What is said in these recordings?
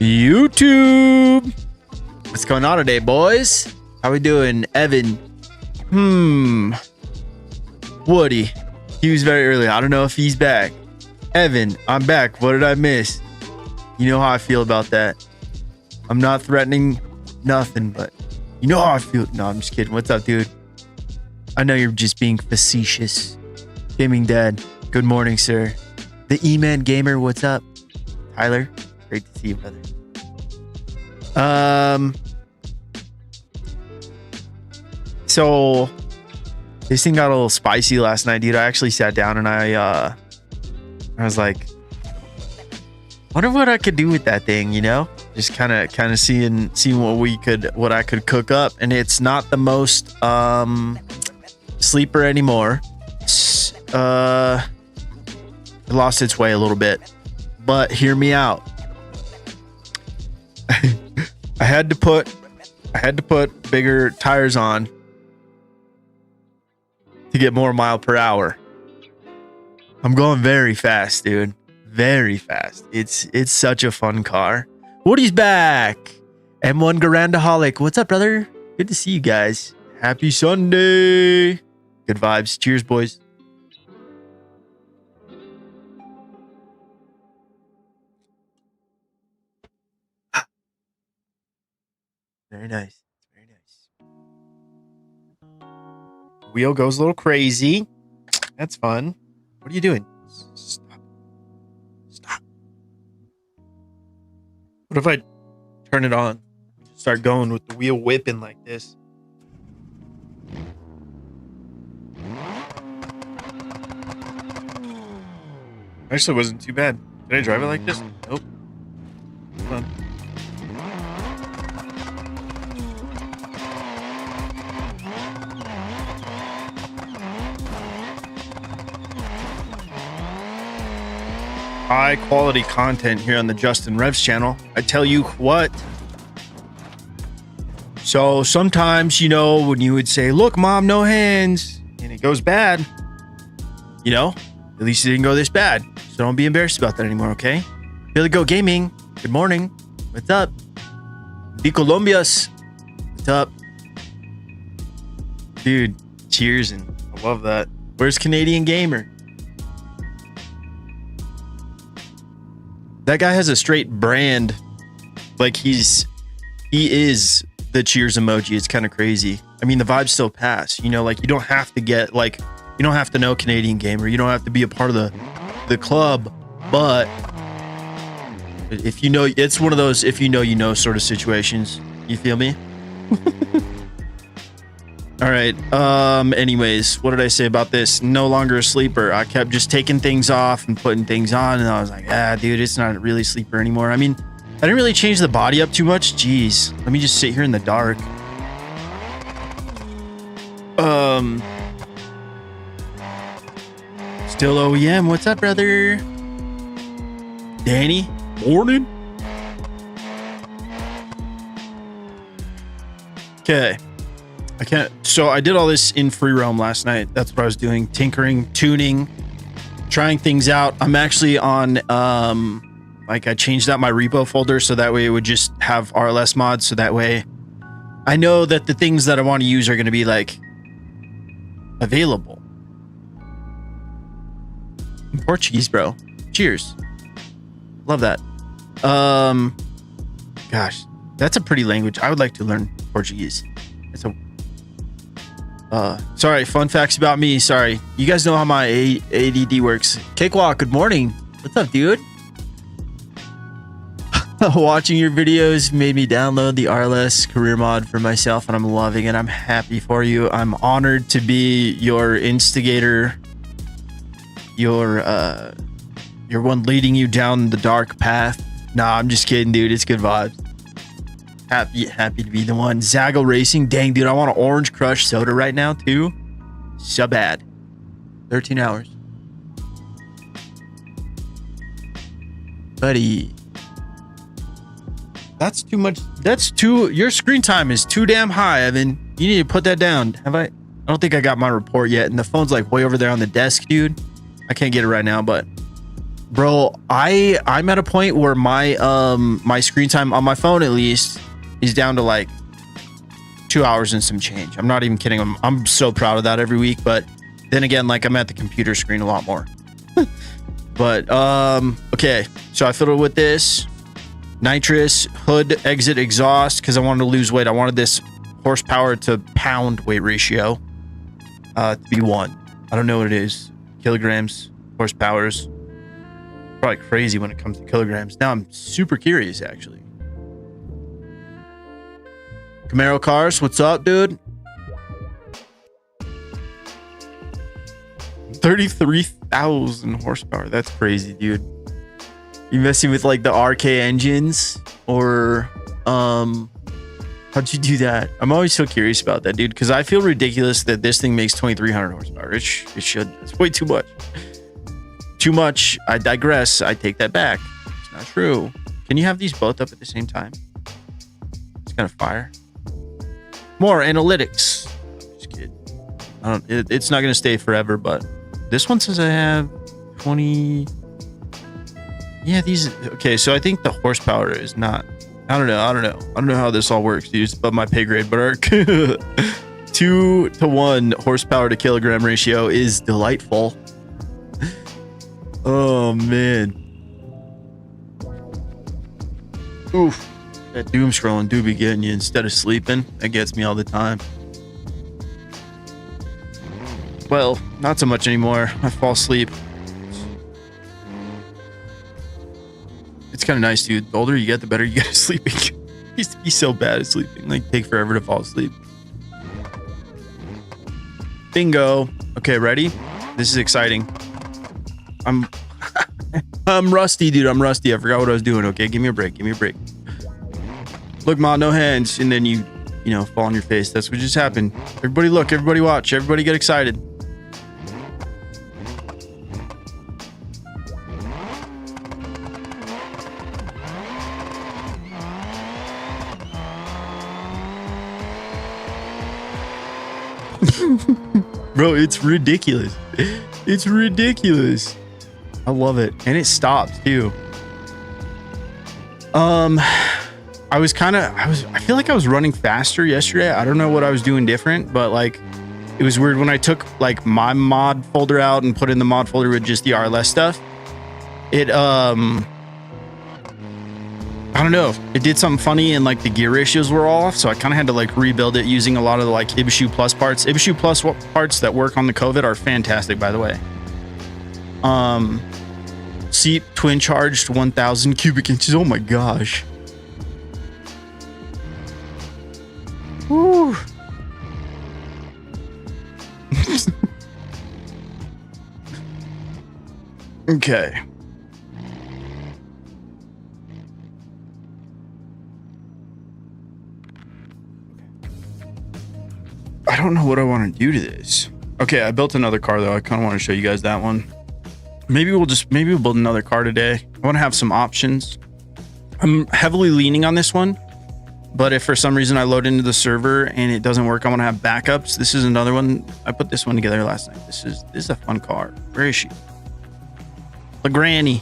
YouTube. What's going on today, boys? How we doing? Evan. Woody. He was very early. I don't know if he's back. Evan, I'm back. What did I miss? You know how I feel about that. I'm not threatening nothing, but you know how I feel. No, I'm just kidding. What's up, dude? I know you're just being facetious. Gaming Dad. Good morning, sir. The E-Man Gamer. What's up? Tyler. Great to see you, brother. So this thing got a little spicy last night, dude. I actually sat down and I was like, wonder what I could do with that thing, you know? Just kind of seeing what I could cook up. And it's not the most sleeper anymore. It lost its way a little bit, but hear me out. I had to put bigger tires on to get more mile per hour. I'm going very fast, dude. Very fast. It's such a fun car. Woody's back. M1 Garandaholic. What's up, brother? Good to see you guys. Happy Sunday. Good vibes. Cheers, boys. Very nice. Very nice. Wheel goes a little crazy. That's fun. What are you doing? Stop. Stop. What if I turn it on? Start going with the wheel whipping like this. Actually, wasn't too bad. Did I drive it like this? Nope. Hold on. High quality content here on the Justin Revs channel. I tell you what. So sometimes, you know, when you would say, look, mom, no hands, and it goes bad, you know, at least it didn't go this bad. So don't be embarrassed about that anymore, okay? Billy Go Gaming. Good morning. What's up? B Colombias. What's up? Dude, cheers. And I love that. Where's Canadian Gamer? That guy has a straight brand. Like he is the cheers emoji. It's kind of crazy. I mean, the vibes still pass, you know, like you don't have to get like, you don't have to know Canadian Gamer. You don't have to be a part of the club, but if you know, it's one of those, if you know sort of situations, you feel me? All right. Anyways, what did I say about this? No longer a sleeper. I kept just taking things off and putting things on, and I was like, dude, it's not really sleeper anymore. I mean, I didn't really change the body up too much. Jeez, let me just sit here in the dark. Still OEM. What's up, brother? Danny, morning. Okay. So I did all this in free roam last night. That's what I was doing. Tinkering, tuning, trying things out. I'm actually on, like I changed out my repo folder so that way it would just have RLS mods. So that way I know that the things that I want to use are going to be like available. In Portuguese, bro. Cheers. Love that. Gosh, that's a pretty language. I would like to learn Portuguese. It's a sorry, fun facts about me. Sorry. You guys know how my ADD works. Cakewalk, good morning. What's up, dude? Watching your videos made me download the RLS career mod for myself, and I'm loving it. I'm happy for you. I'm honored to be your instigator. Your one leading you down the dark path. Nah, I'm just kidding, dude. It's good vibes. Happy to be the one. Zaggle Racing. Dang, dude, I want an Orange Crush soda right now, too. So bad. 13 hours. Buddy. That's too much. Your screen time is too damn high, Evan. You need to put that down. I don't think I got my report yet. And the phone's like way over there on the desk, dude. I can't get it right now, but Bro, I'm at a point where my my screen time on my phone at least is down to like 2 hours and some change. I'm not even kidding. I'm so proud of that every week, but then again, like I'm at the computer screen a lot more. But okay, so I filled it with this nitrous hood exit exhaust because I wanted to lose weight. I wanted this horsepower to pound weight ratio to be 1. I don't know what it is. Kilograms, horsepowers. Probably crazy when it comes to kilograms. Now I'm super curious, actually. Camaro cars, what's up, dude? 33,000 horsepower. That's crazy, dude. You messing with like the RK engines or how'd you do that? I'm always so curious about that, dude, because I feel ridiculous that this thing makes 2,300 horsepower. It should. It's way too much. Too much. I digress. I take that back. It's not true. Can you have these both up at the same time? It's kind of fire. More analytics. Just kidding. It's not going to stay forever, but this one says I have 20. Yeah, these. Okay, so I think the horsepower is not. I don't know how this all works, dude. It's above my pay grade, but our 2-to-1 horsepower to kilogram ratio is delightful. Oh man. Oof. That doom scrolling do be getting you instead of sleeping. That gets me all the time. Well, not so much anymore. I fall asleep. It's kind of nice, dude. The older you get, the better you get at sleeping. I used to be so bad at sleeping. Like, take forever to fall asleep. Bingo. Okay, ready? This is exciting. I'm rusty, dude. I'm rusty. I forgot what I was doing. Okay, give me a break. Give me a break. Look, Ma, no hands. And then you fall on your face. That's what just happened. Everybody look. Everybody watch. Everybody get excited. Bro, it's ridiculous. It's ridiculous. I love it. And it stopped too. I feel like I was running faster yesterday. I don't know what I was doing different, but like it was weird when I took like my mod folder out and put in the mod folder with just the RLS stuff. It I don't know. It did something funny and like the gear ratios were all off. So I kind of had to like rebuild it using a lot of the like Ibishu Plus parts. Ibishu Plus parts that work on the COVID are fantastic, by the way. Seat twin charged 1,000 cubic inches. Oh my gosh. Woo. Okay. I don't know what I want to do to this. Okay, I built another car though. I kind of want to show you guys that one. Maybe we'll build another car today. I want to have some options. I'm heavily leaning on this one, but if for some reason I load into the server and it doesn't work, I want to have backups. This is another one. I put this one together last night. This is a fun car. Where is she? La Granny.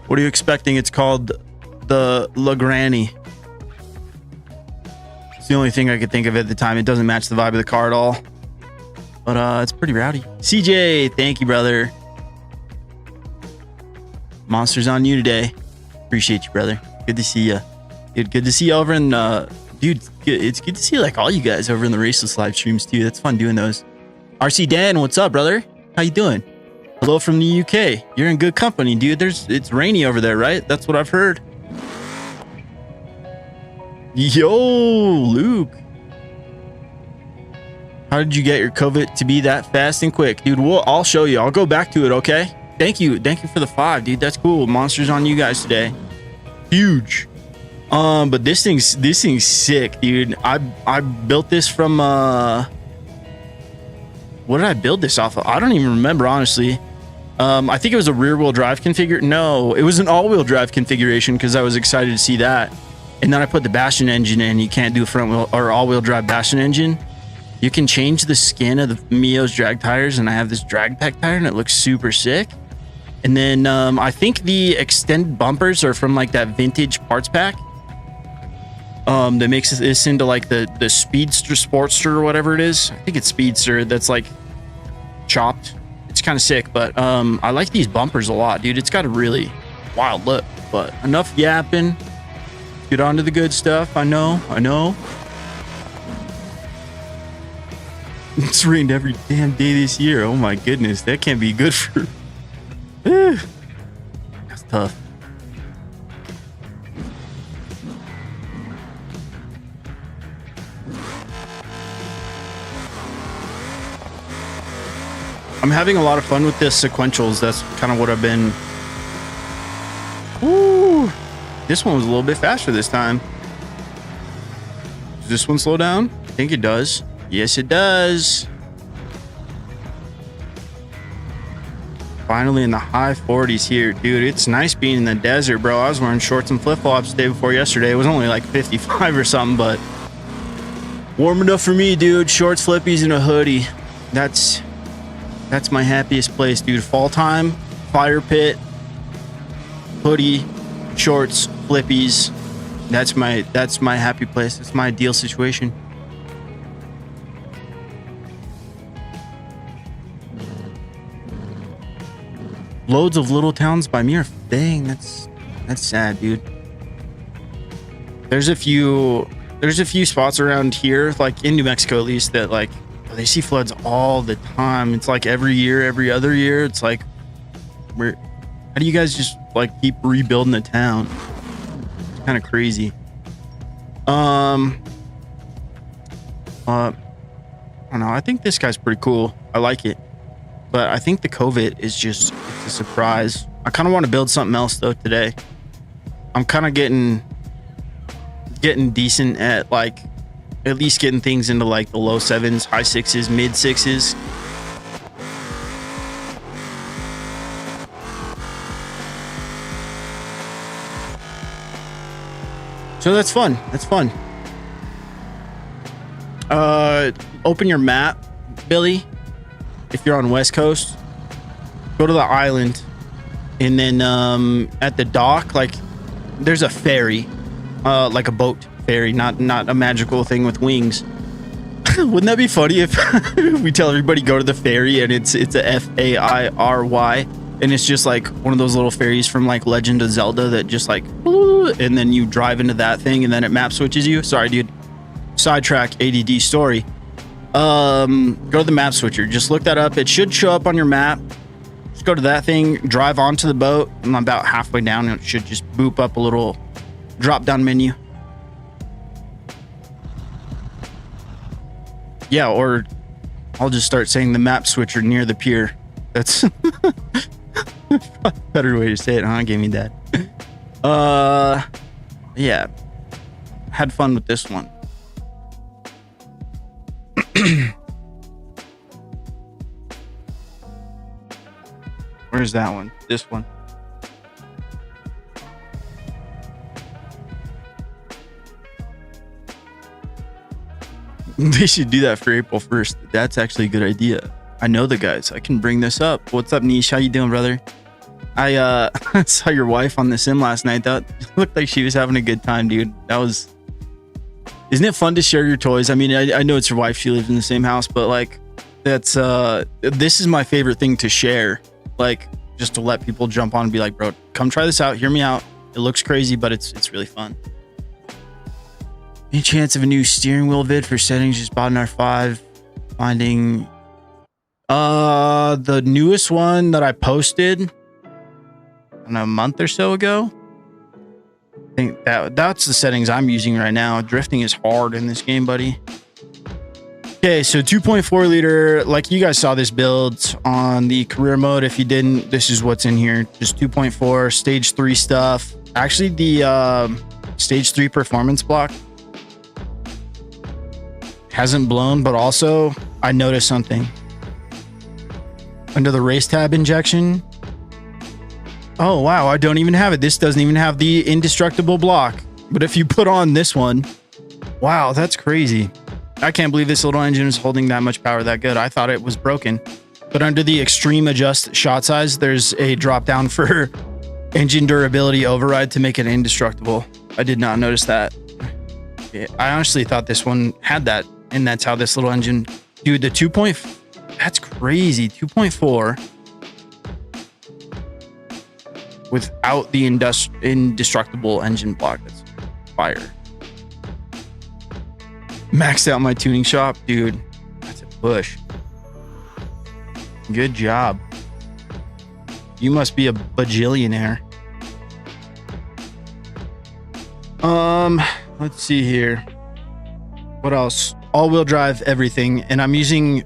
What are you expecting? It's called the La Granny. It's the only thing I could think of at the time. It doesn't match the vibe of the car at all, but it's pretty rowdy. CJ, thank you, brother. Monsters on you today. Appreciate you, brother. Good to see you. Good to see you over in dude. It's good to see like all you guys over in the Raceless live streams too. That's fun doing those. RC Dan, what's up, brother? How you doing? Hello from the UK. You're in good company, dude. It's rainy over there, right? That's what I've heard. Yo, Luke. How did you get your COVID to be that fast and quick? Dude, I'll show you. I'll go back to it, okay? Thank you for the 5, dude. That's cool. Monsters on you guys today. Huge. But this thing's sick, dude. I built this from what did I build this off of? I don't even remember, honestly. I think it was a rear-wheel drive configure. No, it was an all-wheel drive configuration because I was excited to see that. And then I put the Bastion engine in. You can't do a front-wheel or all-wheel drive Bastion engine. You can change the skin of the Mio's drag tires, and I have this drag pack tire, and it looks super sick. And then I think the extended bumpers are from like that vintage parts pack. That makes this into like the Speedster Sportster or whatever it is. I think it's Speedster that's like chopped. It's kind of sick, but I like these bumpers a lot, dude. It's got a really wild look. But enough yapping. Get on to the good stuff. I know. It's rained every damn day this year. Oh my goodness, that can't be good for. That's tough. I'm having a lot of fun with this sequentials. That's kind of what I've been. Ooh, this one was a little bit faster this time. Does this one slow down? I think it does. Yes, it does. Finally in the high 40s here, dude. It's nice being in the desert, bro. I was wearing shorts and flip-flops the day before yesterday. It was only like 55 or something, but warm enough for me, dude. Shorts, flippies, and a hoodie. That's my happiest place, dude. Fall time, fire pit, hoodie, shorts, flippies. That's my happy place. That's my ideal situation. Loads of little towns by me. Dang, that's sad, dude. There's a few spots around here, like in New Mexico at least, that like they see floods all the time. It's like every year, every other year. It's like, how do you guys just like keep rebuilding the town? It's kind of crazy. I don't know. I think this guy's pretty cool. I like it. But I think the COVID is just a surprise. I kind of want to build something else though today. I'm kind of getting decent at like at least getting things into like the low 7s, high 6s, mid 6s. So that's fun. That's fun. Open your map, Billy. If you're on West Coast, go to the island, and then at the dock, like there's a ferry, like a boat ferry, not a magical thing with wings. Wouldn't that be funny if we tell everybody go to the ferry and it's a F-A-I-R-Y, and it's just like one of those little ferries from like Legend of Zelda that just like, and then you drive into that thing and then it map switches you. Sorry, dude. Sidetrack ADD story. Go to the map switcher. Just look that up. It should show up on your map. Just go to that thing, drive onto the boat, and I'm about halfway down, and it should just boop up a little drop-down menu. Yeah, or I'll just start saying the map switcher near the pier. That's a better way to say it, huh? Give me that. Yeah. Had fun with this one. Where's that one? This one. They should do that for April 1st. That's actually a good idea. I know the guys. I can bring this up. What's up, Nish? How you doing, brother? I saw your wife on the sim last night. That looked like she was having a good time, dude. That was... Isn't it fun to share your toys? I mean, I know it's your wife. She lives in the same house, but like, that's this is my favorite thing to share. Like, just to let people jump on and be like, bro, come try this out. Hear me out. It looks crazy, but it's really fun. Any chance of a new steering wheel vid for settings? Just bought an R5. Finding the newest one that I posted a month or so ago. I think that's the settings I'm using right now. Drifting is hard in this game, buddy. Okay, so 2.4 liter, like you guys saw this build on the career mode. If you didn't, this is what's in here. Just 2.4 stage 3 stuff. Actually, the stage 3 performance block hasn't blown, but also I noticed something under the race tab injection. Oh wow, I don't even have it. This doesn't even have the indestructible block. But if you put on this one, wow, that's crazy. I can't believe this little engine is holding that much power that good. I thought it was broken. But under the extreme adjust shot size, there's a drop down for engine durability override to make it indestructible. I did not notice that. I honestly thought this one had that, and that's how this little engine, dude, the 2. That's crazy. 2.4 without the indestructible engine block. That's fire. Maxed out my tuning shop, dude. That's a push. Good job. You must be a bajillionaire. Let's see here. What else? All-wheel drive everything, and I'm using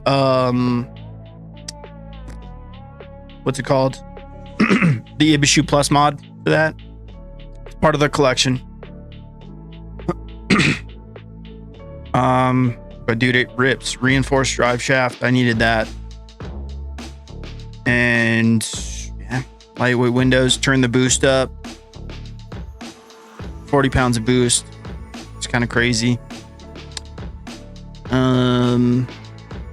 what's it called? The Ibishu Plus mod for that. It's part of the collection. But dude, it rips. Reinforced drive shaft. I needed that. And yeah, lightweight windows. Turn the boost up. 40 pounds of boost. It's kind of crazy.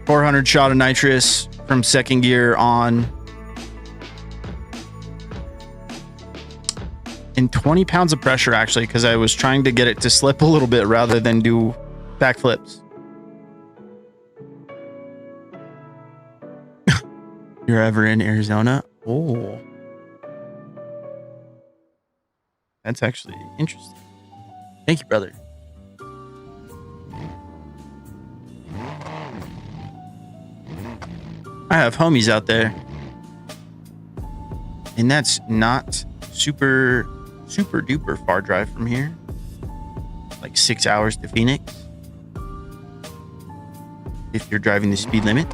400 shot of nitrous from second gear on. And 20 pounds of pressure, actually, because I was trying to get it to slip a little bit rather than do backflips. You're ever in Arizona? Oh. That's actually interesting. Thank you, brother. I have homies out there. And that's not super duper far drive from here. Like 6 hours to Phoenix. If you're driving the speed limit.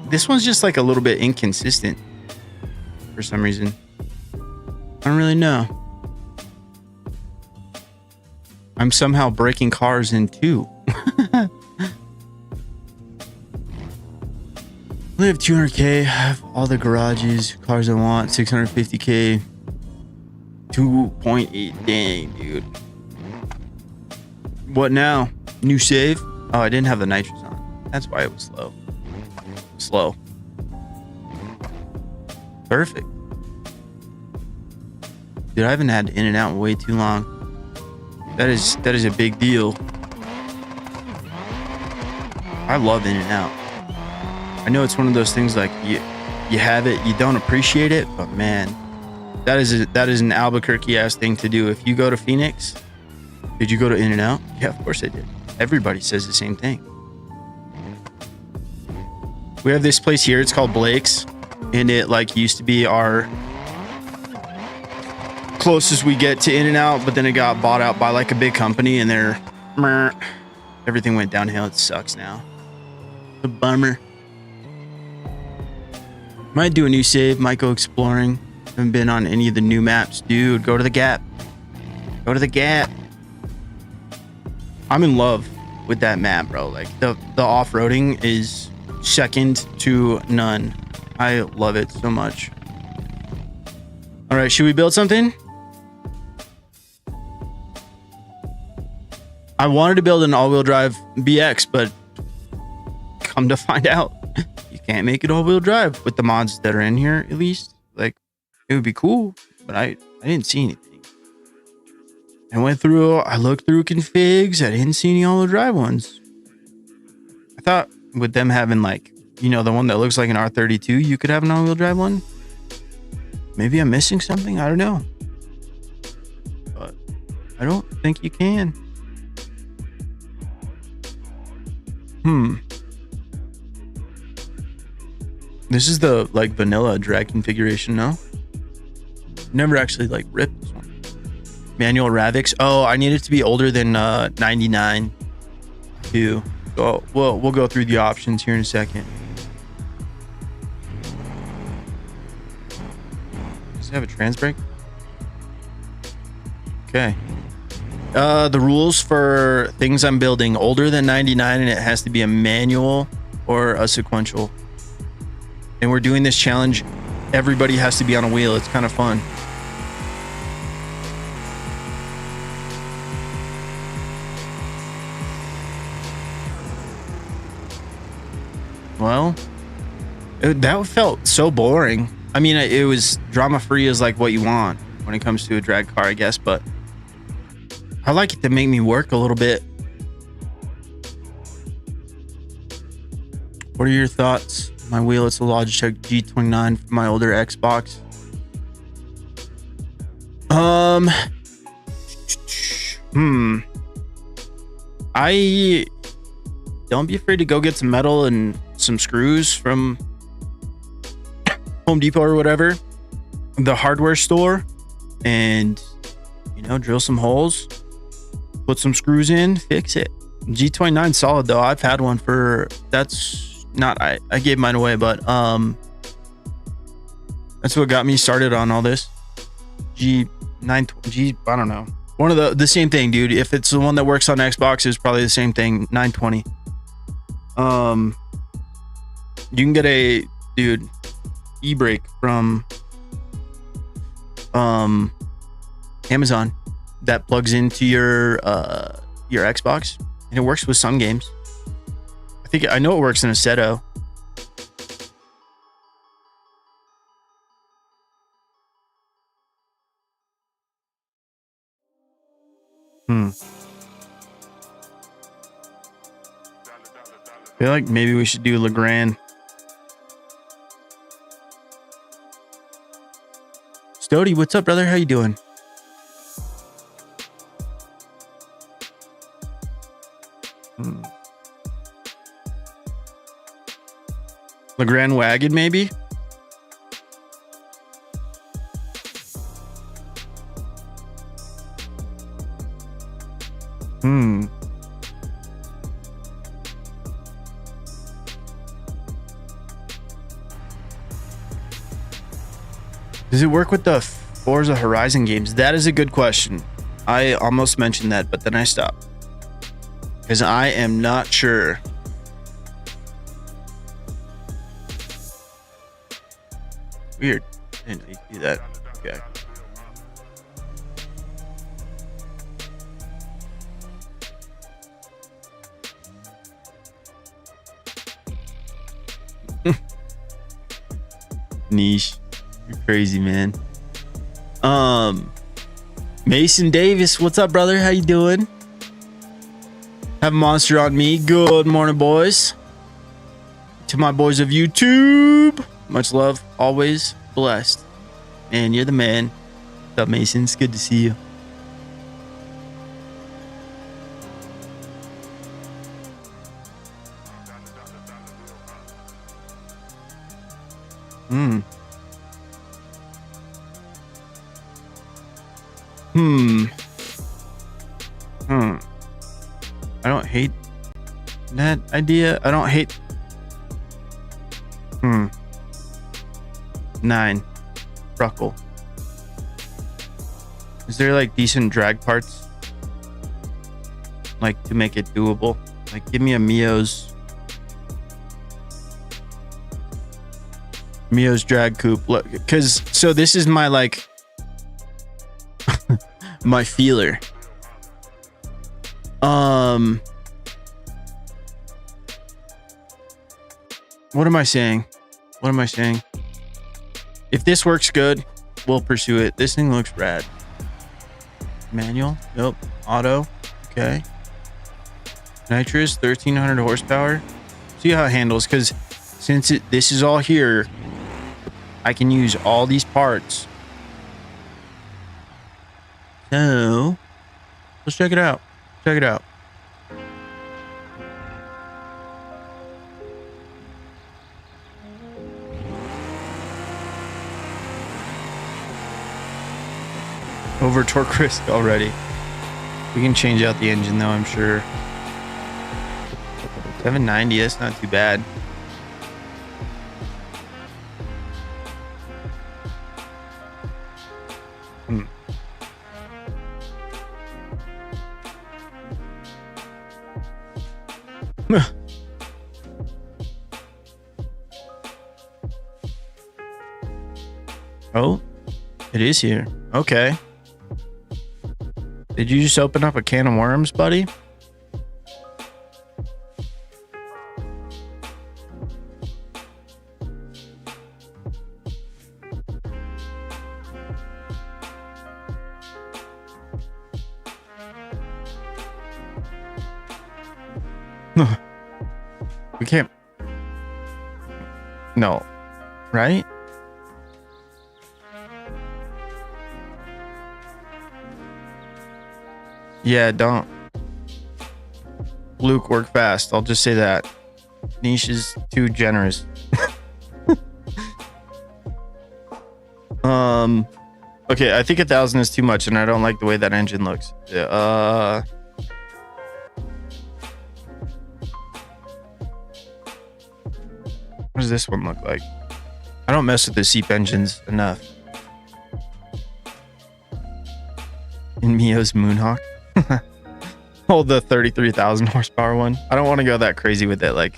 This one's just like a little bit inconsistent for some reason. I don't really know. I'm somehow breaking cars in two. Live 200K, have all the garages, cars I want, 650K, 2.8. Dang, dude. What now? New save? Oh, I didn't have the nitrous on. That's why it was slow. Perfect. Dude, I haven't had In and Out in way too long. That is a big deal. I love In and Out. I know it's one of those things like you have it, you don't appreciate it, but man, that is an Albuquerque ass thing to do. If you go to Phoenix, did you go to In and Out? Yeah, of course I did. Everybody says the same thing. We have this place here, it's called Blake's, and it like used to be our closest we get to In and Out, but then it got bought out by like a big company, and everything went downhill. It sucks now. It's a bummer. Might do a new save, might go exploring. Haven't been on any of the new maps. Dude, go to the Gap. Go to the Gap. I'm in love with that map, bro. Like the off-roading is second to none. I love it so much. All right, should we build something? I wanted to build an all-wheel drive BX, but come to find out, you can't make it all-wheel drive with the mods that are in here, at least. Like, it would be cool, but I didn't see anything. I looked through configs, I didn't see any all-wheel drive ones. I thought with them having like, you know, the one that looks like an R32, you could have an all-wheel drive one. Maybe I'm missing something, I don't know. But I don't think you can. This is the like vanilla drag configuration, no? Never actually like ripped this one. Manual Ravix. Oh, I need it to be older than 99 too. So we'll go through the options here in a second. Does it have a trans brake? Okay. The rules for things I'm building older than 99, and it has to be a manual or a sequential. And we're doing this challenge. Everybody has to be on a wheel. It's kind of fun. Well, that felt so boring. I mean, it was drama-free is like what you want when it comes to a drag car, I guess, but I like it to make me work a little bit. What are your thoughts? My wheel, it's a Logitech G29 from my older Xbox. I don't be afraid to go get some metal and some screws from Home Depot or whatever, the hardware store, and you know, drill some holes, put some screws in, fix it. G29 solid though. I've had one for, that's not, I gave mine away, but that's what got me started on all this. I don't know, one of the same thing, dude. If it's the one that works on Xbox, it's probably the same thing. 920. You can get a, dude, e-brake from Amazon that plugs into your Xbox, and it works with some games. I know it works in a Seto. I feel like maybe we should do Legrand. Stody, what's up, brother? How you doing? Legrand wagon, maybe? Does it work with the Forza Horizon games? That is a good question. I almost mentioned that, but then I stopped because I am not sure. Weird. I didn't know you could do that. Okay. Niche. You're crazy, man. Mason Davis, what's up, brother? How you doing? Have a monster on me. Good morning, boys. To my boys of YouTube, much love, always blessed. And you're the man. What's up, Mason? It's good to see you. I don't hate that idea. I don't hate. 9. Ruckle. Is there like decent drag parts? Like to make it doable? Like give me a Mio's drag coupe. Look, because so this is my like my feeler. What am I saying? What am I saying? If this works good, we'll pursue it. This thing looks rad. Manual? Nope. Auto. Okay. Nitrous, 1300 horsepower. See how it handles, because since this is all here, I can use all these parts. So let's check it out. Check it out. Over torque risk already. We can change out the engine though, I'm sure. 790, that's not too bad. Oh, it is here. Okay. Did you just open up a can of worms, buddy? We can't. No. Right? Yeah, don't. Luke, work fast. I'll just say that. Niche is too generous. Okay, I think 1,000 is too much, and I don't like the way that engine looks. What does this one look like? I don't mess with the Seep engines enough. In Mio's Moonhawk. Oh, the 33,000 horsepower one. I don't want to go that crazy with it. Like,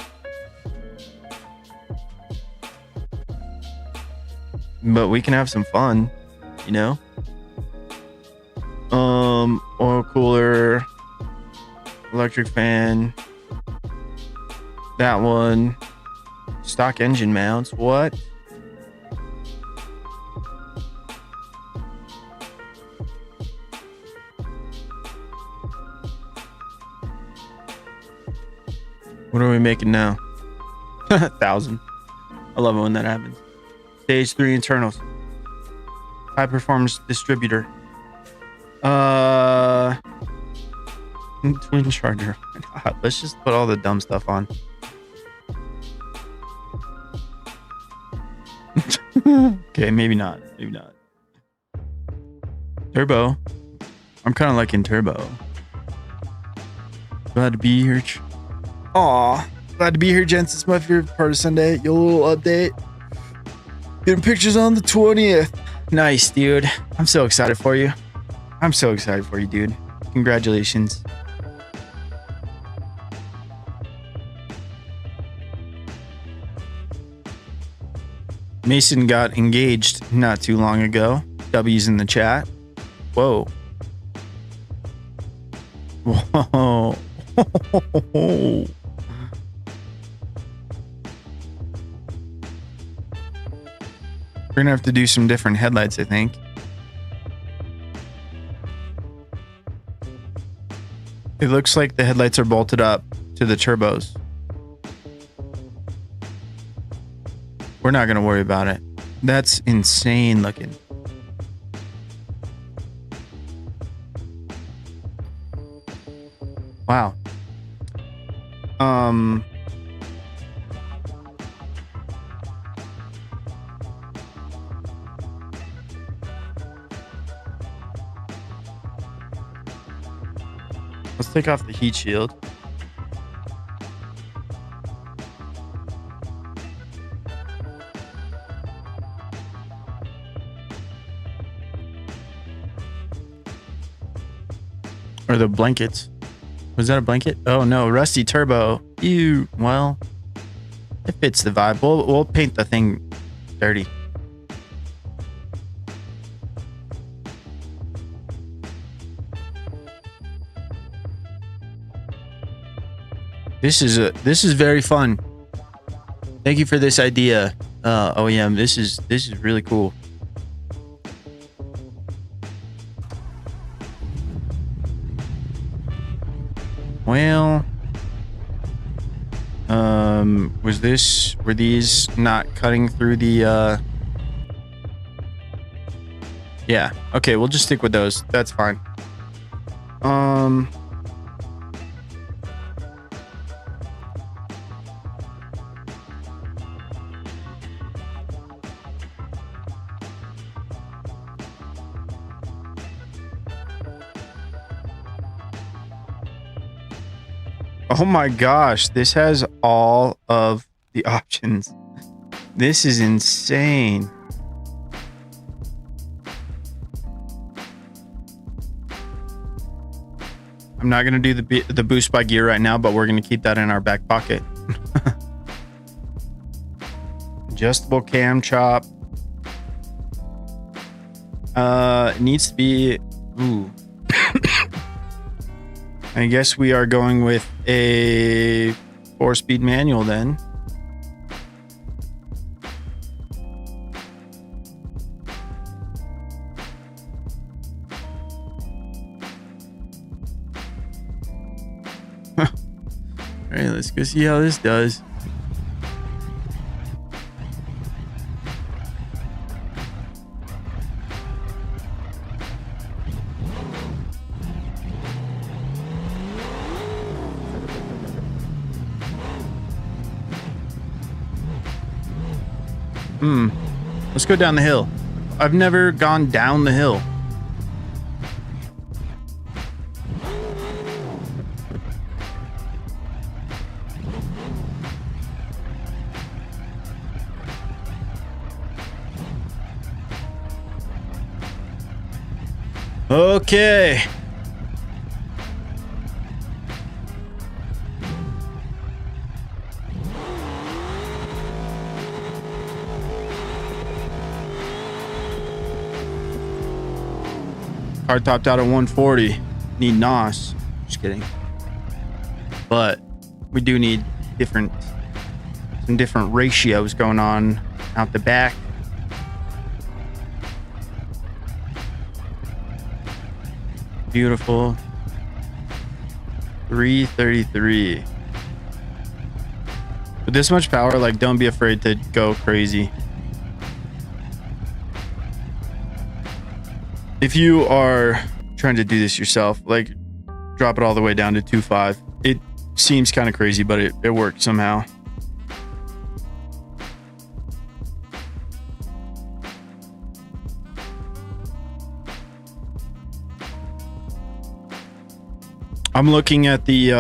but we can have some fun, you know? Oil cooler, electric fan, that one, stock engine mounts. What? What are we making now? 1,000. I love it when that happens. Stage 3 internals. High performance distributor. Twin charger. Let's just put all the dumb stuff on. Okay, maybe not. Maybe not. Turbo. I'm kind of liking turbo. Glad to be here. Aw, glad to be here, gents. It's my favorite part of Sunday. Your little update. Getting pictures on the 20th. Nice, dude. I'm so excited for you. I'm so excited for you, dude. Congratulations. Mason got engaged not too long ago. W's in the chat. Whoa. Whoa. We're gonna have to do some different headlights, I think. It looks like the headlights are bolted up to the turbos. We're not gonna worry about it. That's insane looking. Wow. Let's take off the heat shield. Or the blankets. Was that a blanket? Oh no, rusty turbo. Ew. Well, it fits the vibe. We'll paint the thing dirty. This is very fun. Thank you for this idea, OEM. This is really cool. Well, were these not cutting through the, yeah, okay, we'll just stick with those. That's fine. Oh my gosh, this has all of the options. This is insane. I'm not going to do the boost by gear right now, but we're going to keep that in our back pocket. Adjustable cam chop. It needs to be... Ooh. I guess we are going with a 4-speed manual then. All right, let's go see how this does. Let's go down the hill. I've never gone down the hill. Okay. Car topped out at 140. Need NOS. Just kidding. But we do need some different ratios going on out the back. Beautiful. 333. With this much power, like, don't be afraid to go crazy. If you are trying to do this yourself, like, drop it all the way down to 2.5. It seems kind of crazy, but it worked somehow. I'm looking at the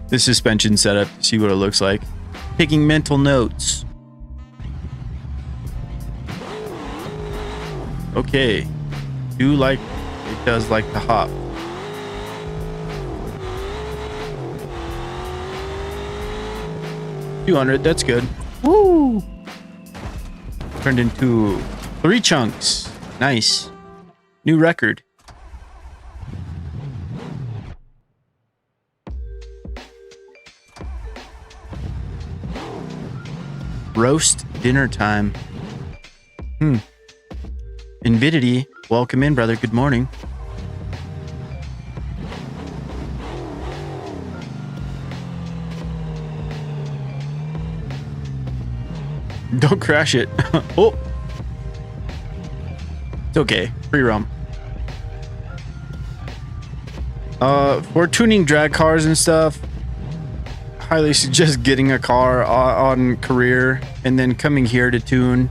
the suspension setup to see what it looks like. Taking mental notes. Okay. It does like to hop. $200, that's good. Woo! Turned into 3 chunks. Nice. New record. Roast dinner time. Invidity, welcome in, brother. Good morning. Don't crash it. Oh, it's okay. Free roam. For tuning drag cars and stuff, highly suggest getting a car on career and then coming here to tune.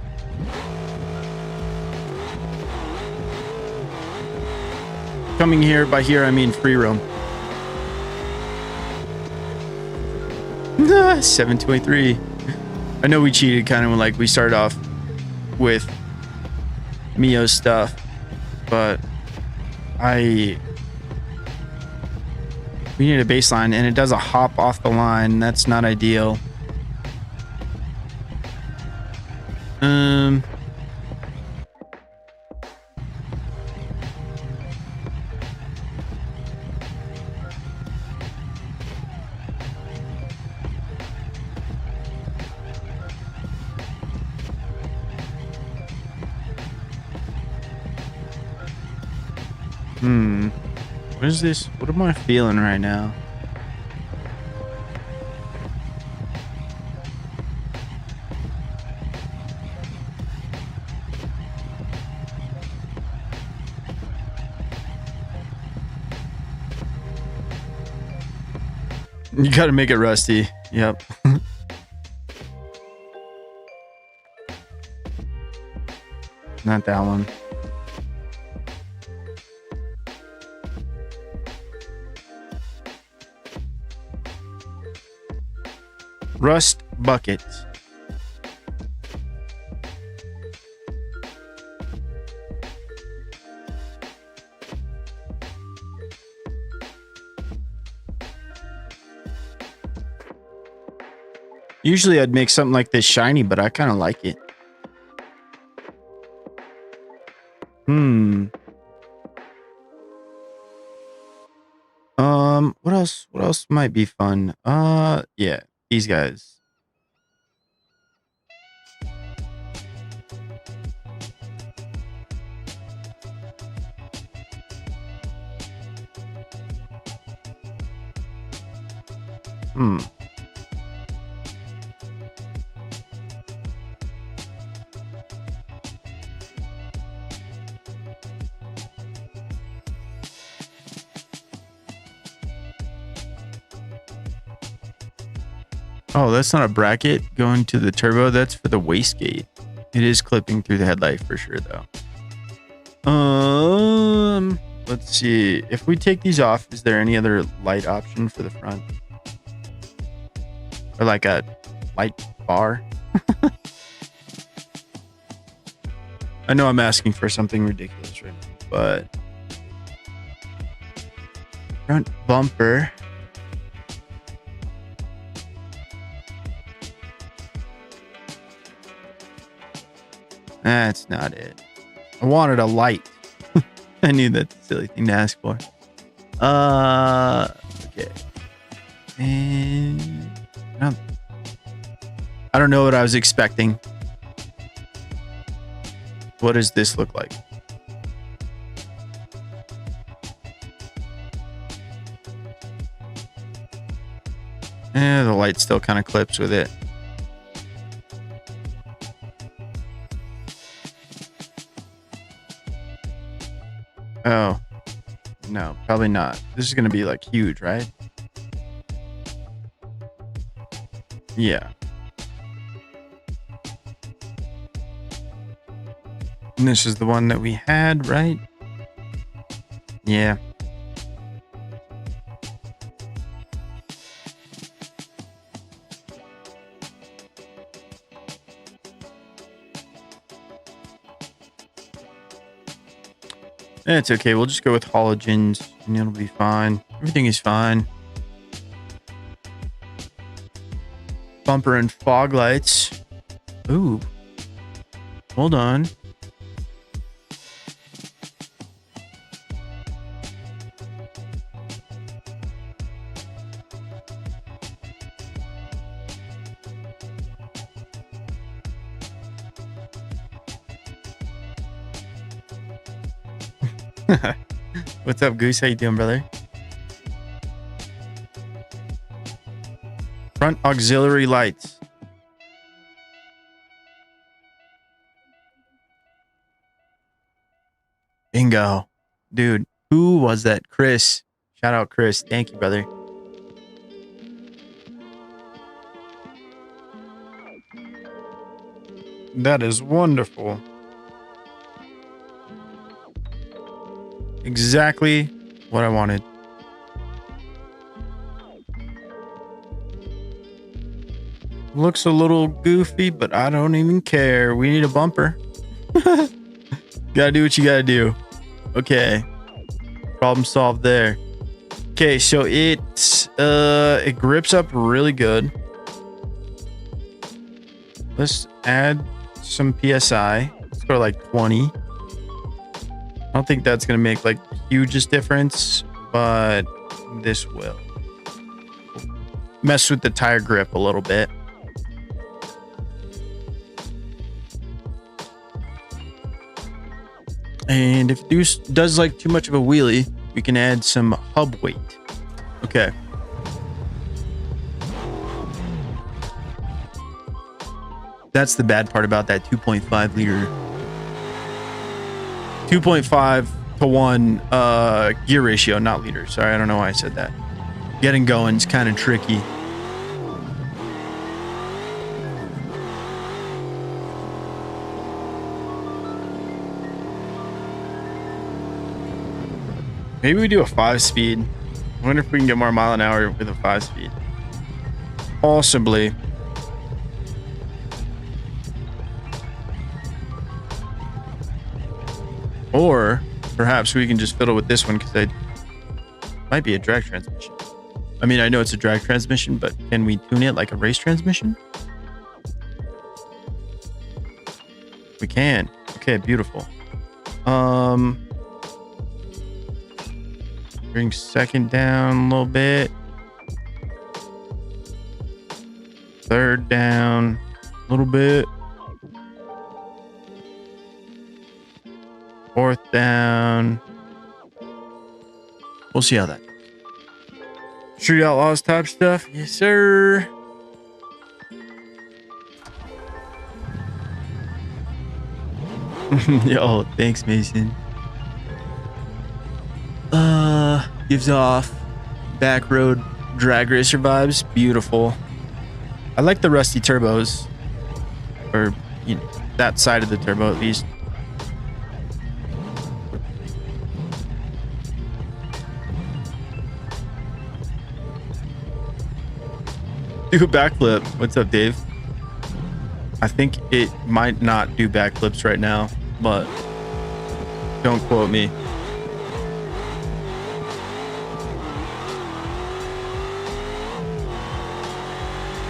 Coming here, by here I mean free roam. 7283. I know we cheated kind of when, like, we started off with Mio's stuff, but we need a baseline, and it does a hop off the line. That's not ideal. What is this? What am I feeling right now? You gotta make it rusty. Yep. Not that one. Rust bucket. Usually I'd make something like this shiny, but I kind of like it. What else might be fun? Yeah, these guys. Oh, that's not a bracket going to the turbo. That's for the wastegate. It is clipping through the headlight for sure, though. Let's see. If we take these off, is there any other light option for the front? Or like a light bar? I know I'm asking for something ridiculous right now, but front bumper. That's not it. I wanted a light. I knew that's a silly thing to ask for. Okay. And I don't know what I was expecting. What does this look like? The light still kind of clips with it. Oh, no, probably not. This is going to be like huge, right? Yeah. And this is the one that we had, right? Yeah. It's okay. We'll just go with halogens and it'll be fine. Everything is fine. Bumper and fog lights. Ooh. Hold on. What's up, Goose? How you doing, brother? Front auxiliary lights. Bingo. Dude, who was that? Chris. Shout out, Chris. Thank you, brother. That is wonderful. Exactly what I wanted. Looks a little goofy, but I don't even care. We need a bumper. Gotta do what you gotta do. Okay. Problem solved there. Okay, so it grips up really good. Let's add some PSI. Let's go to like 20. I don't think that's going to make like the hugest difference, but this will mess with the tire grip a little bit. And if it does like too much of a wheelie, we can add some hub weight. Okay. That's the bad part about that 2.5 liter. 2.5 to 1 gear ratio, not liter. Sorry, I don't know why I said that. Getting going is kind of tricky. Maybe we do a 5-speed. I wonder if we can get more mile an hour with a 5-speed. Possibly. Or perhaps we can just fiddle with this one because it might be a drag transmission. I mean, I know it's a drag transmission, but can we tune it like a race transmission? We can. Okay, beautiful. Bring second down a little bit. Third down a little bit. Fourth down. We'll see how that goes. Street Outlaws type stuff. Yes, sir. Yo, thanks, Mason. Gives off back road drag racer vibes. Beautiful. I like the rusty turbos, or you know, that side of the turbo at least. Do a backflip. What's up, Dave? I think it might not do backflips right now, but don't quote me.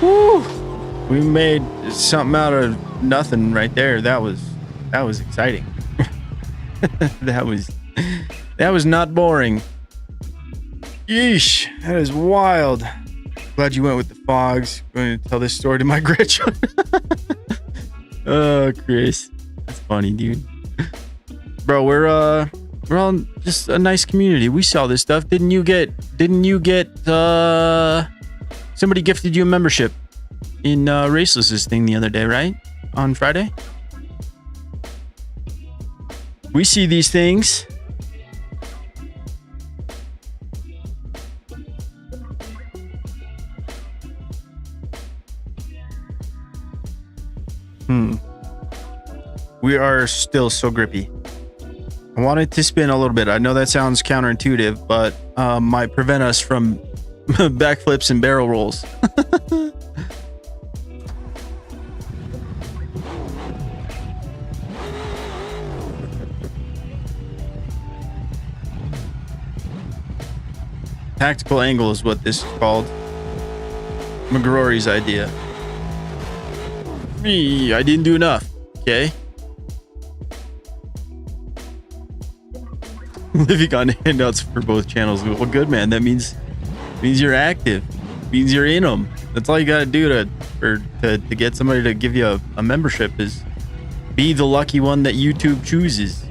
Woo! We made something out of nothing right there. That was exciting. that was not boring. Yeesh, that is wild. Glad you went with the fogs. I'm going to tell this story to my grandchild. Oh, Chris, that's funny, dude. Bro, we're all just a nice community. We saw this stuff. Didn't you get somebody gifted you a membership in Raceless's thing the other day, right? On Friday. We see these things. We are still so grippy. I wanted to spin a little bit. I know that sounds counterintuitive, but might prevent us from backflips and barrel rolls. Tactical angle is what this is called. McGrory's idea. Me, I didn't do enough. Okay. Living on handouts for both channels. Well, good, man. That means you're active. Means you're in them. That's all you gotta do to get somebody to give you a membership is be the lucky one that YouTube chooses.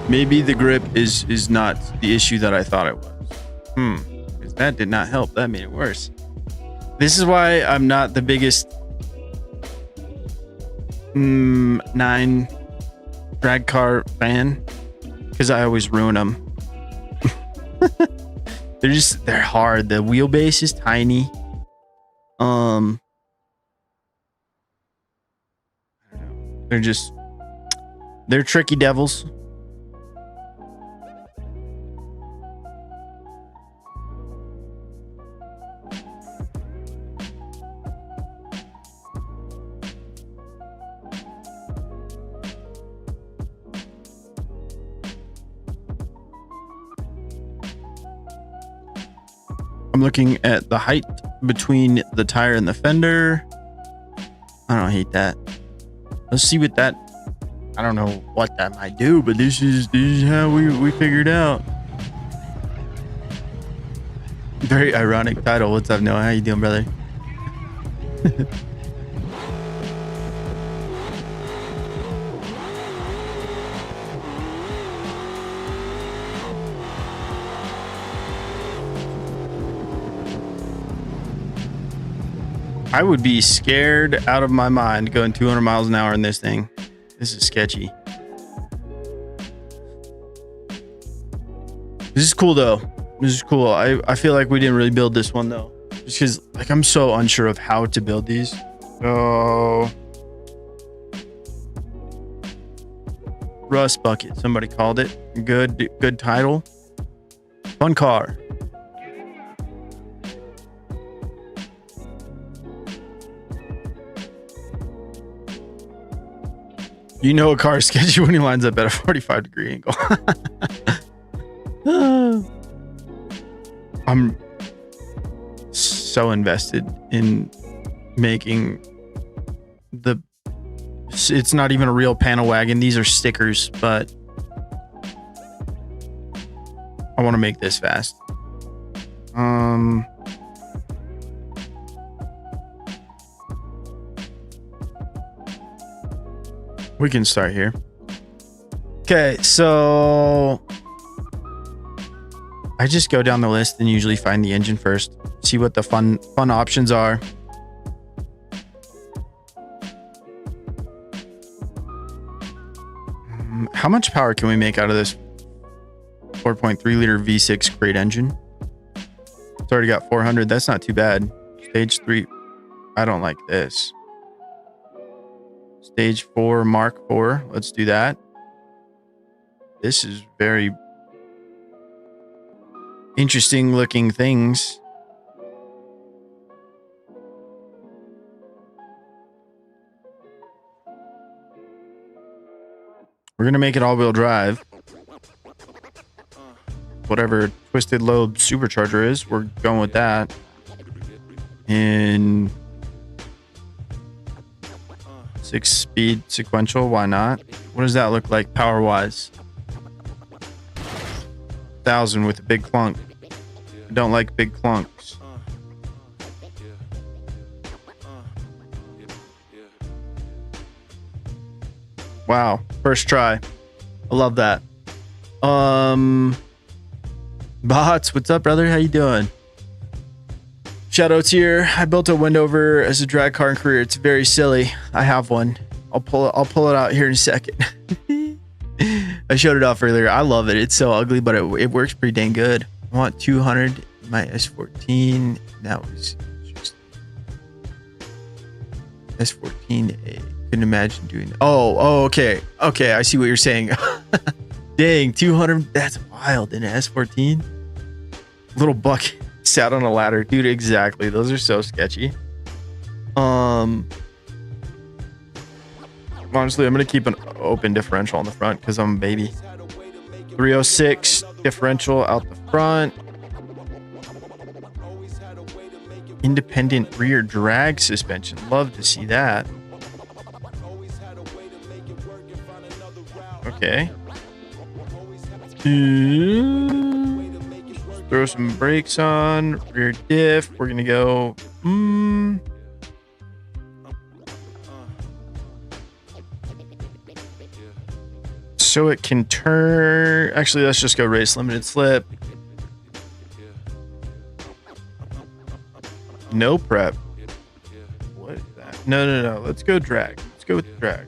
Maybe the grip is not the issue that I thought it was. Because that did not help. That made it worse. This is why I'm not the biggest 9 drag car fan, because I always ruin them. they're hard. The wheelbase is tiny. I don't know. They're tricky devils. I'm looking at the height between the tire and the fender. I don't hate that. Let's see what that, I don't know what that might do, but this is how we figured out. Very ironic title. What's up, Noah? How you doing, brother? I would be scared out of my mind going 200 miles an hour in this thing. This is sketchy. This is cool though. This is cool. I feel like we didn't really build this one though. Just because like I'm so unsure of how to build these. So Rust Bucket, somebody called it. Good title. Fun car. You know a car is sketchy when he lines up at a 45-degree angle. I'm so invested in making the... It's not even a real panel wagon. These are stickers, but I want to make this fast. We can start here. Okay, so I just go down the list and usually find the engine first, see what the fun options are. How much power can we make out of this 4.3 liter V6 crate engine? It's already got 400. That's not too bad. Stage 3. I don't like this. Stage 4 Mark 4. Let's do that. This is very interesting looking things. We're going to make it all-wheel drive. Whatever twisted lobe supercharger is, we're going with that. And 6-speed sequential, why not? What does that look like power-wise? 1,000 with a big clunk. I don't like big clunks. Wow, first try. I love that. Bots, what's up, brother? How you doing? Shoutouts here. I built a Wendover as a drag car in career. It's very silly. I have one. I'll pull it out here in a second. I showed it off earlier. I love it. It's so ugly, but it works pretty dang good. I want 200. My S14. That was just S14A. Couldn't imagine doing that. Oh, okay. Okay, I see what you're saying. Dang, 200. That's wild in an S14. Little buck sat on a ladder, dude. Exactly. Those are so sketchy. Honestly, I'm gonna keep an open differential on the front because I'm a baby. 306 differential out the front. Independent rear drag suspension. Love to see that. Okay. Throw some brakes on. Rear diff. We're gonna go. So it can turn. Actually, let's just go race limited slip. No prep. What is that? No. Let's go drag. Let's go with drag.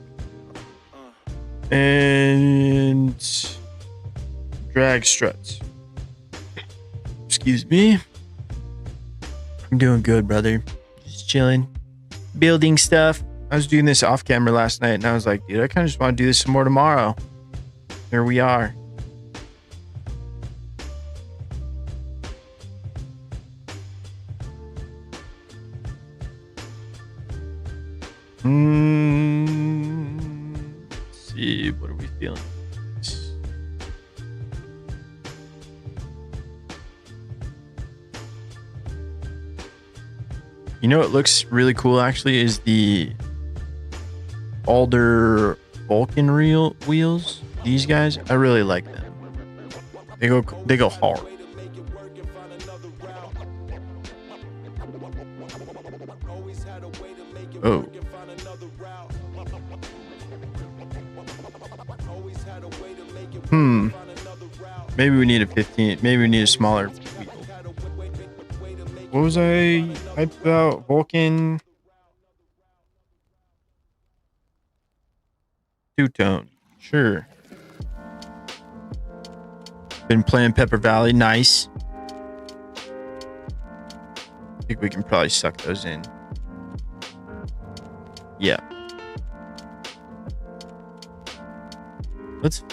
And drag struts. Excuse me. I'm doing good, brother. Just chilling. Building stuff. I was doing this off camera last night and I was like, dude, I kind of just want to do this some more tomorrow. Here we are. Let's see, what are we feeling? You know what looks really cool actually is the Alder Vulcan wheels. These guys, I really like them. They go hard. Oh. Maybe we need a 15. Maybe we need a smaller wheel. What was I about Vulcan? Two-tone. Sure. Been playing Pepper Valley. Nice. I think we can probably suck those in. Yeah. Let's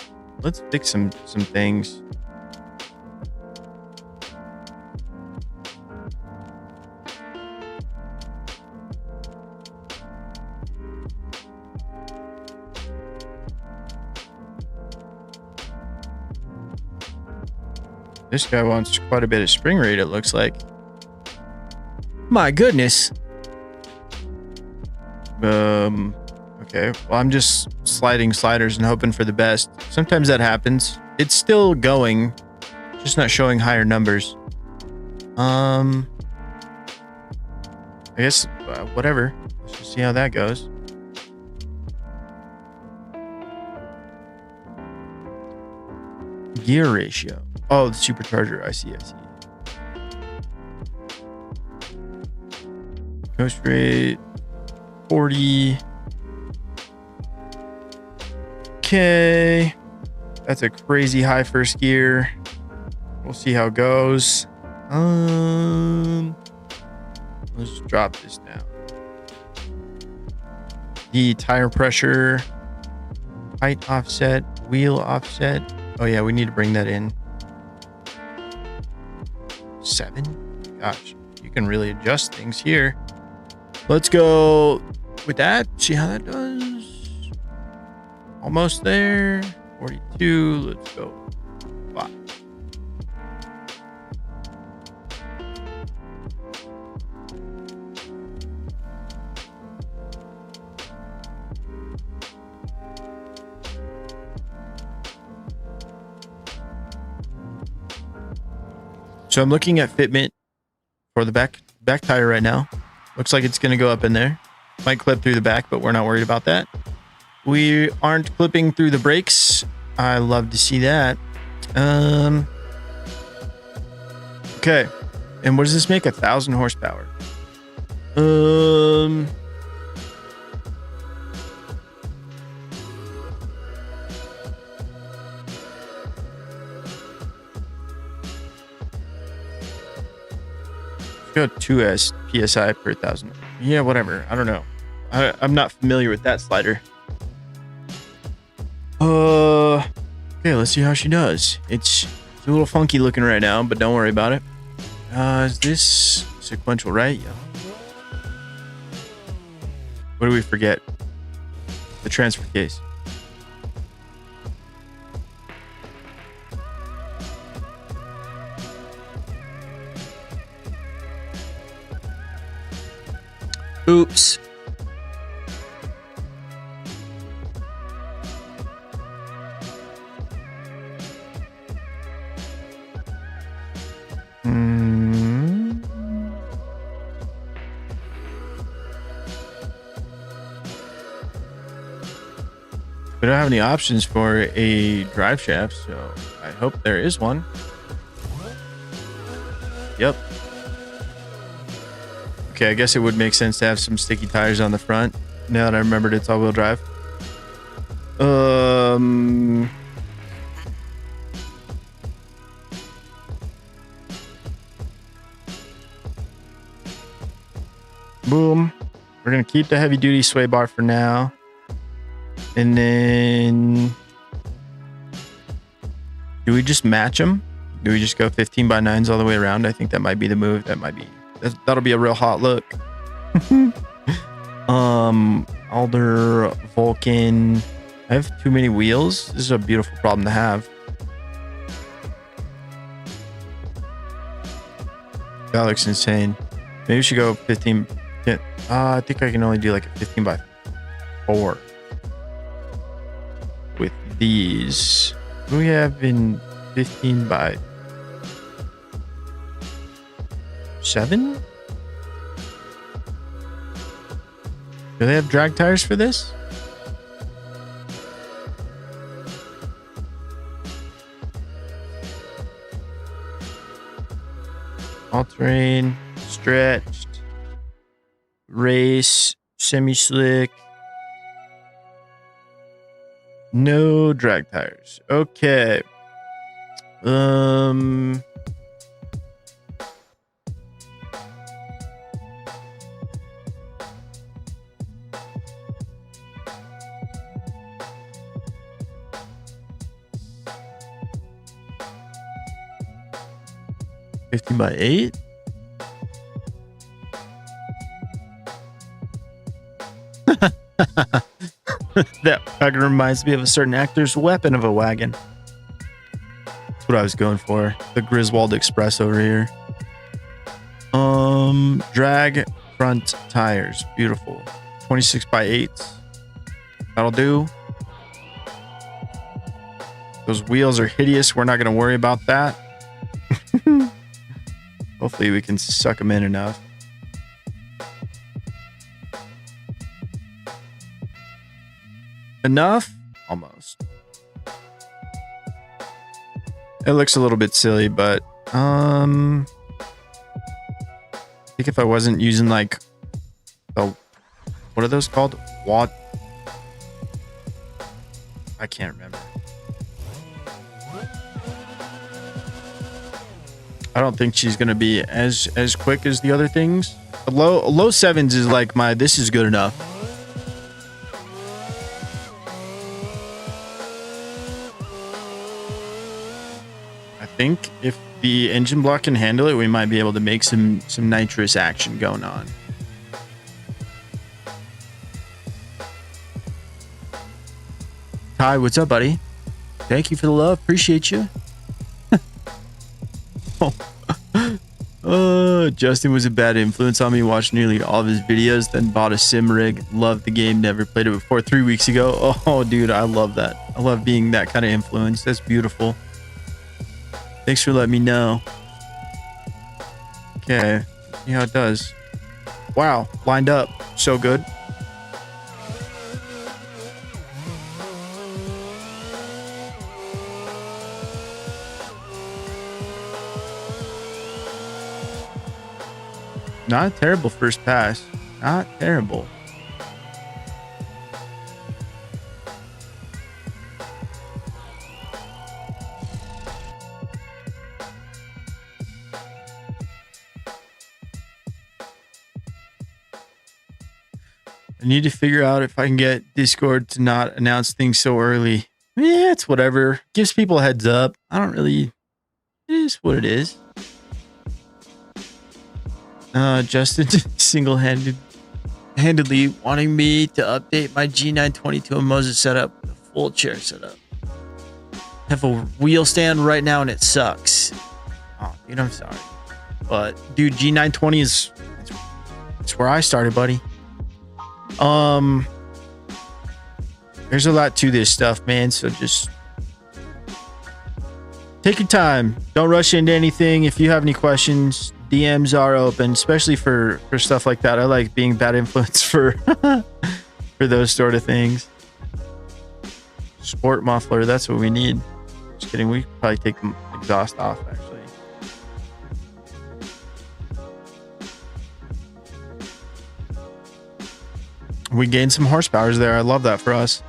fix some things. This guy wants quite a bit of spring rate, it looks like. My goodness. Okay. Well, I'm just sliding sliders and hoping for the best. Sometimes that happens. It's still going, just not showing higher numbers. I guess whatever. Let's just see how that goes. Gear ratio. Oh, the supercharger. I see. Coast rate 40. Okay. That's a crazy high first gear. We'll see how it goes. Let's drop this down. The tire pressure, height offset, wheel offset. Oh yeah, we need to bring that in. 7. Gosh, you can really adjust things here. Let's go with that. See how that does. Almost there. 42. Let's go 5. So I'm looking at fitment for the back tire right now. Looks like it's going to go up in there. Might clip through the back, but we're not worried about that. We aren't clipping through the brakes. I love to see that. Okay. And what does this make? 1,000 horsepower. Go 2 PSI per 1,000. Yeah, whatever. I don't know. I'm not familiar with that slider. Okay, let's see how she does. It's a little funky looking right now, but don't worry about it. Is this sequential, right? Yeah. What do we forget? The transfer case. Oops. We don't have any options for a drive shaft, so I hope there is one. Yep. Okay, I guess it would make sense to have some sticky tires on the front. Now that I remembered it's all-wheel drive. Boom. We're gonna keep the heavy-duty sway bar for now. And then, do we just match them? Do we just go 15x9s all the way around? I think that might be the move. That'll be a real hot look. Alder, Vulcan. I have too many wheels. This is a beautiful problem to have. That looks insane. Maybe we should go 15. Yeah, I think I can only do like a 15x4 with these. What do we have in 15x7? Do they have drag tires for this? All terrain, stretched, race, semi-slick. No drag tires. Okay. 15x8. That wagon reminds me of a certain actor's weapon of a wagon. That's what I was going for. The Griswold Express over here. Drag front tires. Beautiful. 26x8. That'll do. Those wheels are hideous. We're not going to worry about that. Hopefully we can suck them in enough. Enough? Almost. It looks a little bit silly, but I think if I wasn't using like the, what are those called? Watt? I can't remember. I don't think she's gonna be as quick as the other things. The low sevens is like my, this is good enough. I think if the engine block can handle it, we might be able to make some nitrous action going on. Ty, what's up, buddy? Thank you for the love. Appreciate you. Justin was a bad influence on me. Watched nearly all of his videos, then bought a sim rig. Loved the game. Never played it before. 3 weeks ago. Oh, dude, I love that. I love being that kind of influence. That's beautiful. Thanks for letting me know. Okay, see how it does. Wow, lined up. So good. Not a terrible first pass. Not terrible. I need to figure out if I can get Discord to not announce things so early. Yeah, it's whatever. Gives people a heads up. I don't really... It is what it is. Justin single-handedly wanting me to update my G920 to a MOZA setup with a full chair setup. I have a wheel stand right now and it sucks. Oh, dude, I'm sorry. But, dude, G920 is... It's where I started, buddy. There's a lot to this stuff, man, so just take your time. Don't rush into anything. If you have any questions, DMs are open, especially for stuff like that. I like being bad influence for for those sort of things. Sport muffler, that's what we need. Just kidding, we could probably take the exhaust off, actually. We gained some horsepower there. I love that for us.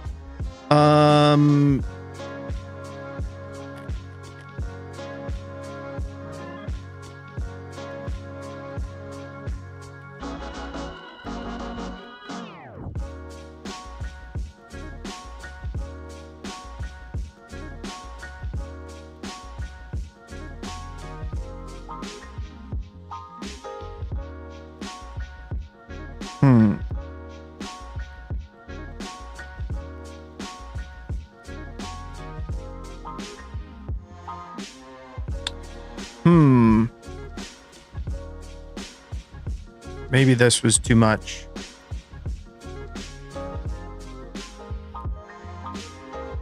Maybe this was too much.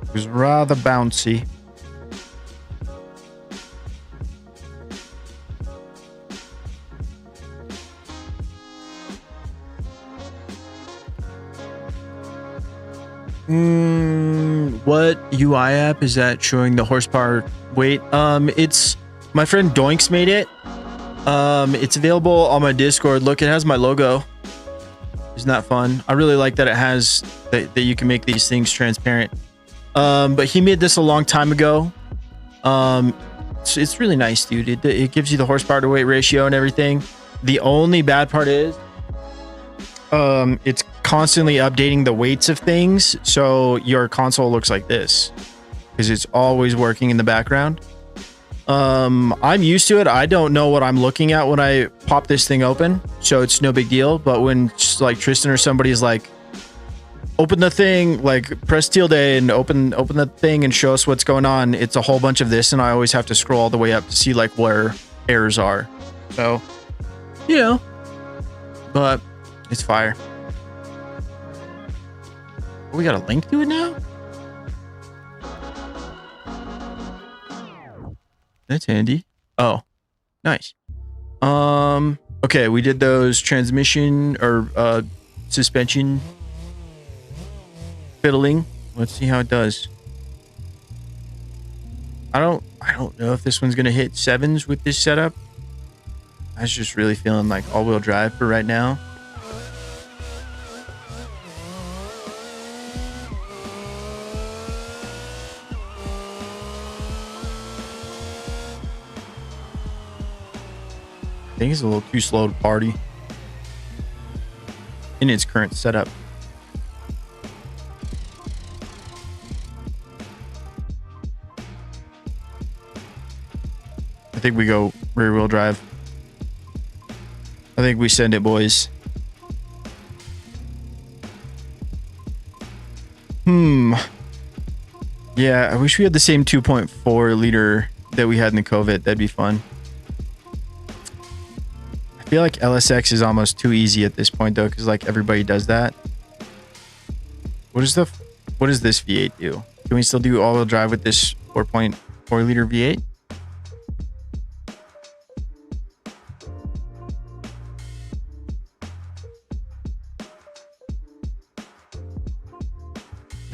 It was rather bouncy. What UI app is that showing the horsepower weight? It's my friend Doinks made it. It's available on my Discord. Look, it has my logo. Isn't that fun? I really like that it has that you can make these things transparent. But he made this a long time ago. It's really nice, dude. It gives you the horsepower to weight ratio and everything. The only bad part is it's constantly updating the weights of things, so your console looks like this because it's always working in the background. I'm used to it. I don't know what I'm looking at when I pop this thing open, so it's no big deal. But when like Tristan or somebody is like, open the thing, like press tilde and open the thing and show us what's going on, it's a whole bunch of this, and I always have to scroll all the way up to see like where errors are. So, you know, but it's fire. We got a link to it now? That's handy. Oh, nice. Okay, we did those transmission or suspension fiddling. Let's see how it does. I don't know if this one's gonna hit 7s with this setup. I was just really feeling like all-wheel drive for right now. I think it's a little too slow to party in its current setup. I think we go rear wheel drive. I think we send it, boys. Yeah, I wish we had the same 2.4 liter that we had in the COVID. That'd be fun. I feel like LSX is almost too easy at this point though, because like everybody does that. What does this V8 do? Can we still do all-wheel drive with this 4.4 liter V8?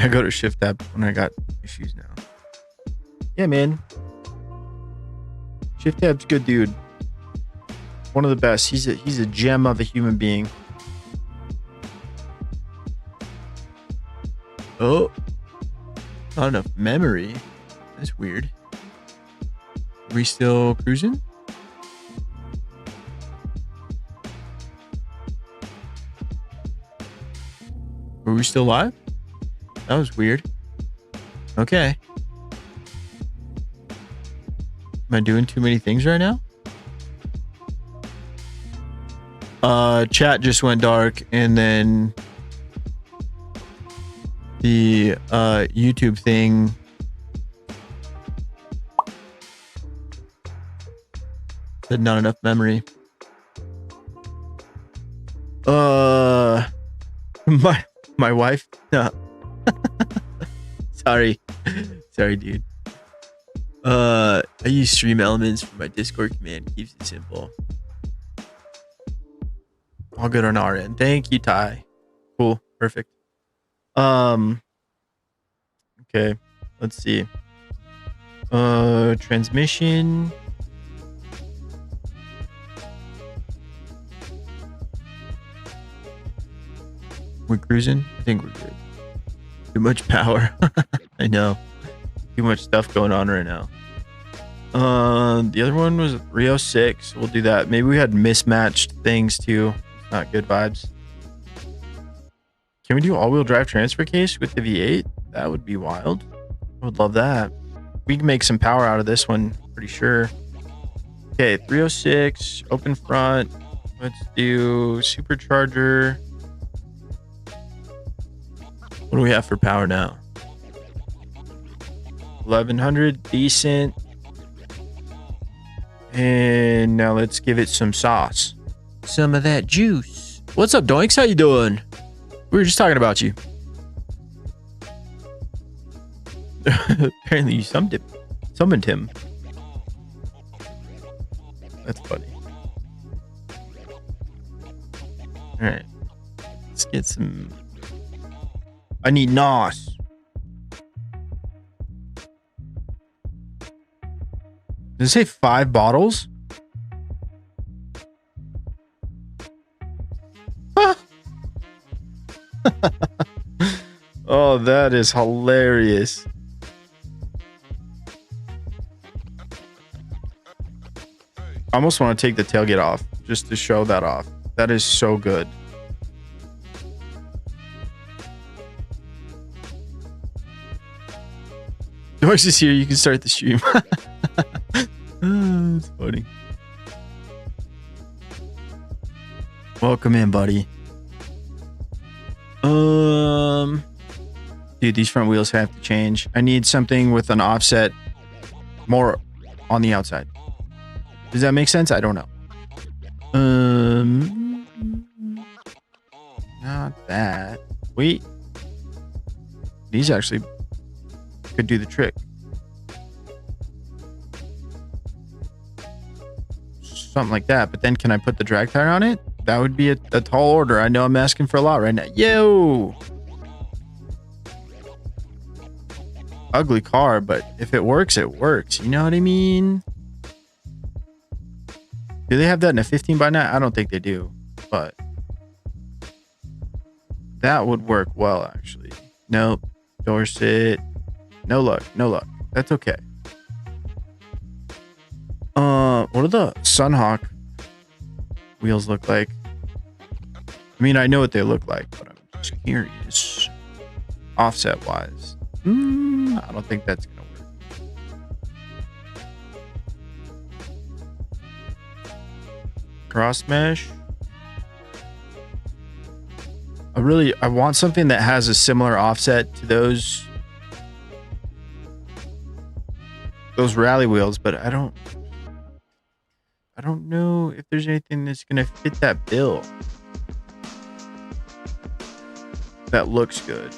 I go to shift tab when I got issues now. Yeah, man. Shift tab's good, dude. One of the best. He's a gem of a human being. Oh, not enough memory. That's weird. Are we still cruising? Are we still live? That was weird. Okay. Am I doing too many things right now? Chat just went dark, and then the YouTube thing said not enough memory. My wife. No. Sorry, dude. I use Stream Elements for my Discord command. Keeps it simple. All good on our end. Thank you, Ty. Cool. Perfect. Okay. Let's see. Transmission. We're cruising. I think we're good. Too much power. I know. Too much stuff going on right now. The other one was 306. We'll do that. Maybe we had mismatched things too. Not good vibes. Can we do all-wheel drive transfer case with the V8? That would be wild. I would love that. We can make some power out of this one, pretty sure. Okay, 306, open front. Let's do supercharger. What do we have for power now? 1100, decent. And now let's give it some sauce. Some of that juice. What's up, Doinks? How you doing? We were just talking about you. Apparently you summoned him. That's funny. All right. Let's get some... I need NOS. Does it say 5 bottles? Oh, that is hilarious. I almost want to take the tailgate off just to show that off. That is so good. Doris is here. You can start the stream. Oh, that's funny. Welcome in, buddy. Dude, these front wheels have to change. I need something with an offset more on the outside. Does that make sense? I don't know. Not that. Wait. These actually could do the trick. Something like that. But then can I put the drag tire on it? That would be a tall order. I know I'm asking for a lot right now. Yo! ugly car, but if it works, it works. You know what I mean? Do they have that in a 15x9? I don't think they do, but that would work well, actually. Nope. Dorset. No luck. No luck. That's okay. What do the Sunhawk wheels look like? I mean, I know what they look like, but I'm just curious. Offset wise. I don't think that's gonna work. Cross mesh. I want something that has a similar offset to those rally wheels, but I don't know if there's anything that's gonna fit that bill that looks good.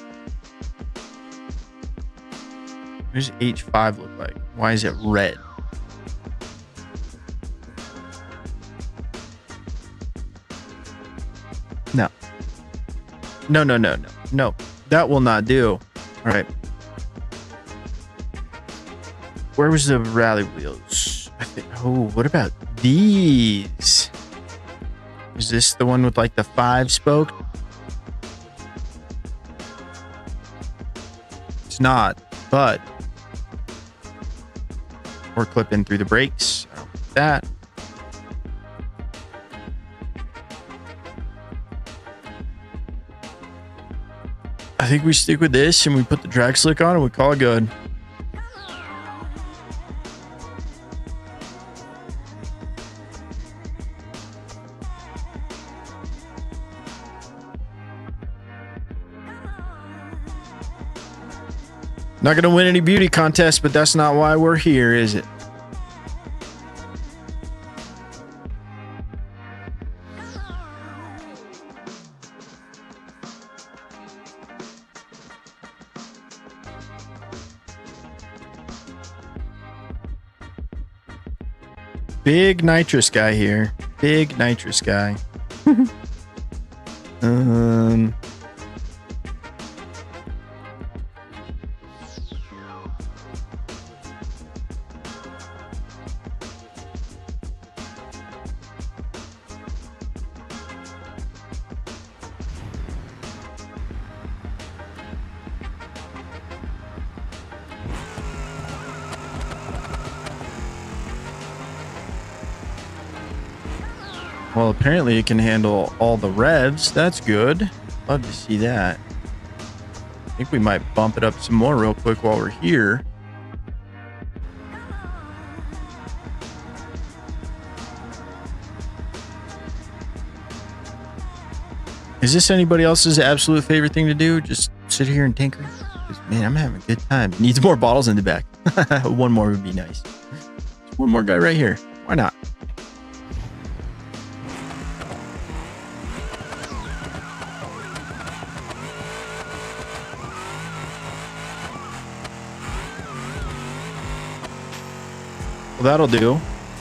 What does H5 look like? Why is it red? No. No. That will not do. All right. Where was the rally wheels? I think. Oh, what about these? Is this the one with like the 5-spoke? It's not, but we're clipping through the brakes. I don't want that. I think we stick with this and we put the drag slick on and we call it good. Not going to win any beauty contests, but that's not why we're here, is it? Big nitrous guy here. Big nitrous guy. Well, apparently it can handle all the revs. That's good. Love to see that. I think we might bump it up some more real quick while we're here. Is this anybody else's absolute favorite thing to do? Just sit here and tinker? Because, man, I'm having a good time. Needs more bottles in the back. One more would be nice. One more guy right here. Why not? Well, that'll do.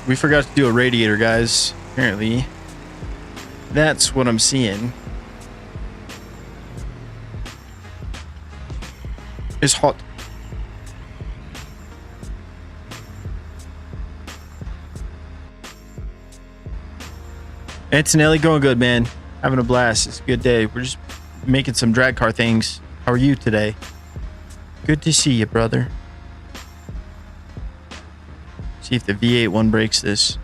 We forgot to do a radiator, guys. Apparently. That's what I'm seeing. It's hot. Antonelli, going good, man. Having a blast. It's a good day. We're just making some drag car things. How are you today? Good to see you, brother. See if the V8 one breaks this.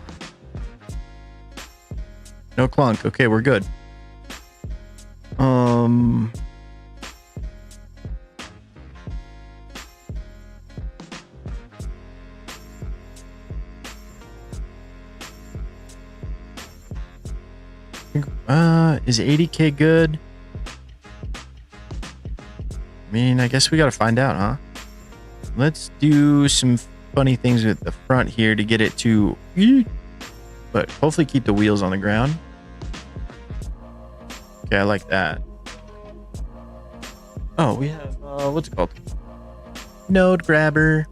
No clunk. Okay, we're good. Is 80K good? I mean, I guess we gotta find out, huh? Let's do some funny things with the front here to get it to, but hopefully keep the wheels on the ground. Okay, I like that. Oh, we have what's it called? Node grabber.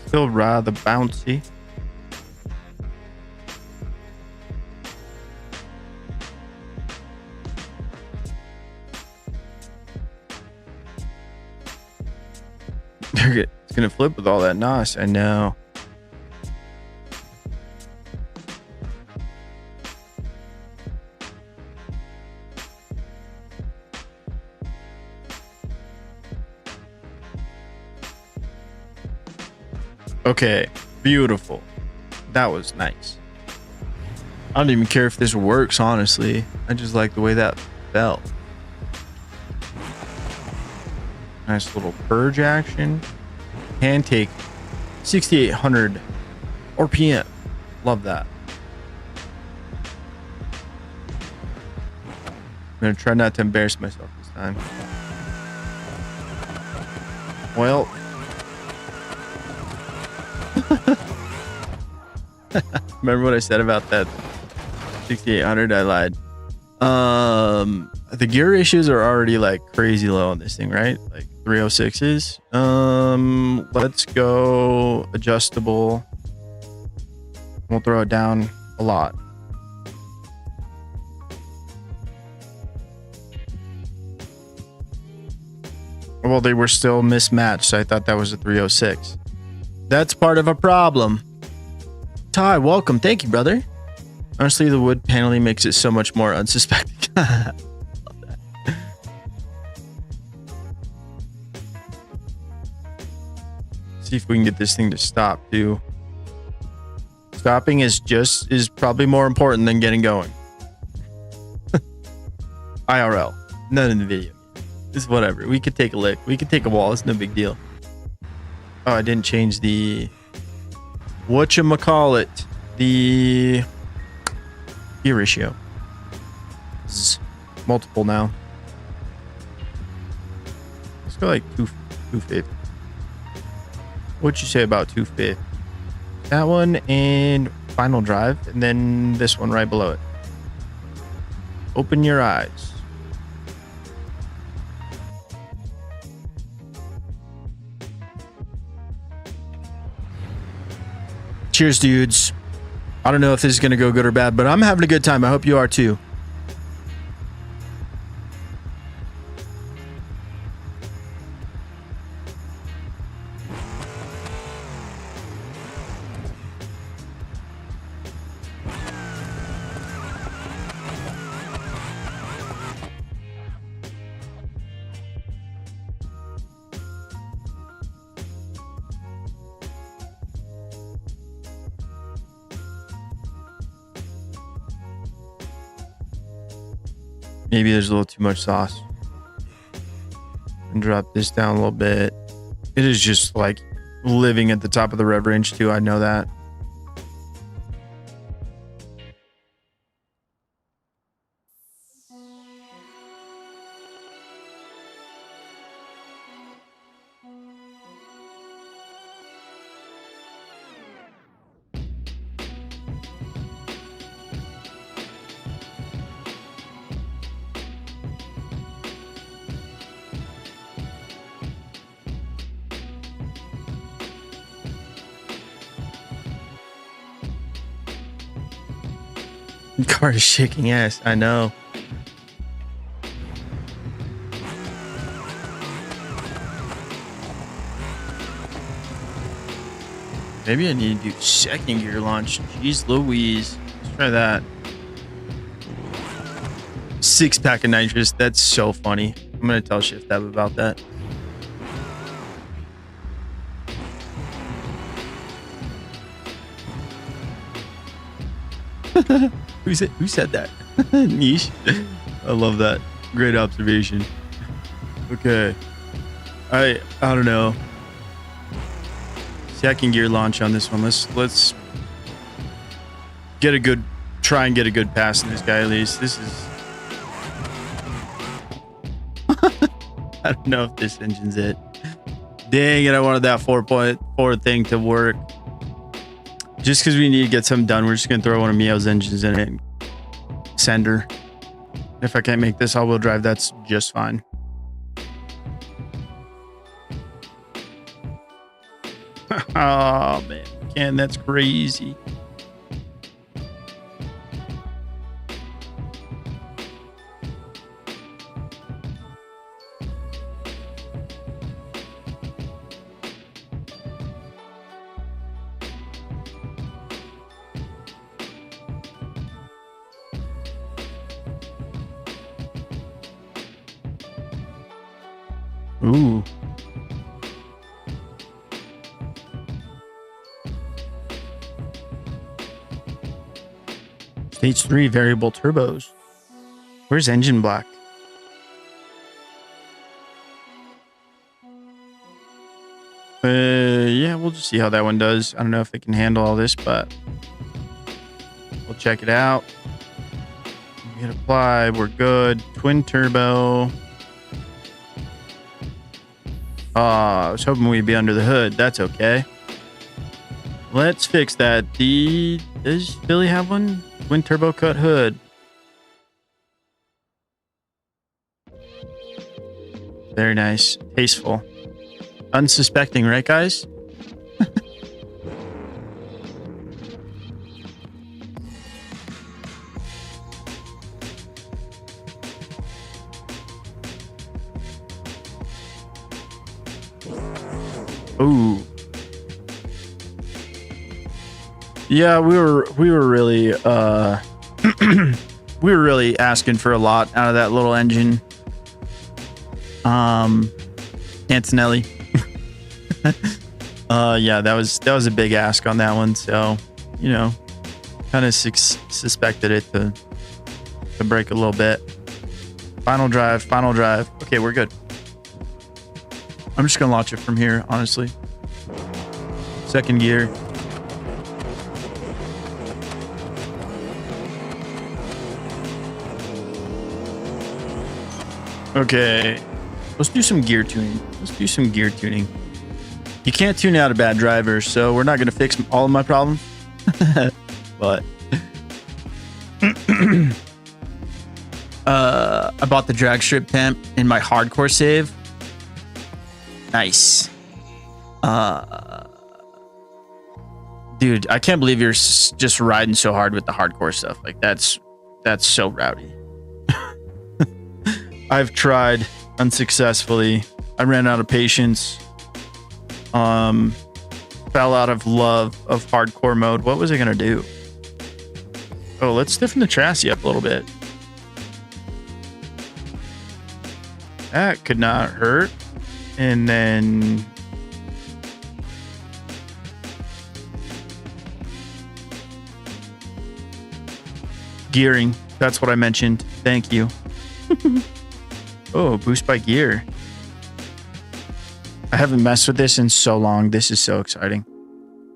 Still rather bouncy. It's gonna flip with all that NOS. I know. Okay, beautiful. That was nice. I don't even care if this works, honestly. I just like the way that felt. Nice little purge action. Can take 6,800 RPM. Love that. I'm gonna try not to embarrass myself this time. Well. Remember what I said about that 6,800? I lied. The gear ratios are already like crazy low on this thing, right? Like 306s. Let's go adjustable. We'll throw it down a lot. Well, they were still mismatched, so I thought that was a 306. That's part of a problem. Ty, welcome. Thank you, brother. Honestly, the wood paneling makes it so much more unsuspecting. See if we can get this thing to stop too. Stopping is probably more important than getting going. IRL, none in the video. It's whatever. We could take a lick. We could take a wall. It's no big deal. Oh, I didn't change the whatchamacallit, the gear ratio. It's multiple now. Let's go like 250. What'd you say about 250? That one and final drive, and then this one right below it. Open your eyes. Cheers, dudes. I don't know if this is going to go good or bad, but I'm having a good time. I hope you are too. Maybe there's a little too much sauce. And drop this down a little bit. It is just like living at the top of the rev range too. I know that. Car is shaking ass. I know. Maybe I need to do second gear launch. Jeez Louise. Let's try that. 6-pack of nitrous. That's so funny. I'm going to tell Shift Tab about that. Who said that? Niche. I love that. Great observation. Okay. I don't know. Second gear launch on this one. Let's get a good try and get a good pass in this guy at least. This is I don't know if this engine's it. Dang it, I wanted that 4.4 thing to work. Just because we need to get something done, we're just going to throw one of Mio's engines in it and send her. If I can't make this all-wheel drive, that's just fine. Oh man, Ken, that's crazy. Ooh. Stage 3 variable turbos. Where's engine block? Yeah, we'll just see how that one does. I don't know if it can handle all this, but we'll check it out. We hit apply. We're good. Twin turbo. I was hoping we'd be under the hood. That's okay. Let's fix that. Does Billy have one? Twin turbo cut hood. Very nice. Tasteful. Unsuspecting, right, guys? Ooh. Yeah, we were really we were really asking for a lot out of that little engine. Antonelli. Yeah, that was a big ask on that one, so you know, kind of suspected it to break a little bit. Final drive. Okay, we're good. I'm just gonna launch it from here, honestly. Second gear. Okay, let's do some gear tuning. You can't tune out a bad driver, so we're not gonna fix all of my problems. But I bought the drag strip temp in my hardcore save. Nice. Dude, I can't believe you're just riding so hard with the hardcore stuff. Like that's so rowdy. I've tried unsuccessfully. I ran out of patience. Fell out of love of hardcore mode. What was I gonna do? Oh, let's stiffen the chassis up a little bit. That could not hurt. And then gearing. That's what I mentioned. Thank you. Oh, boost by gear. I haven't messed with this in so long. This is so exciting.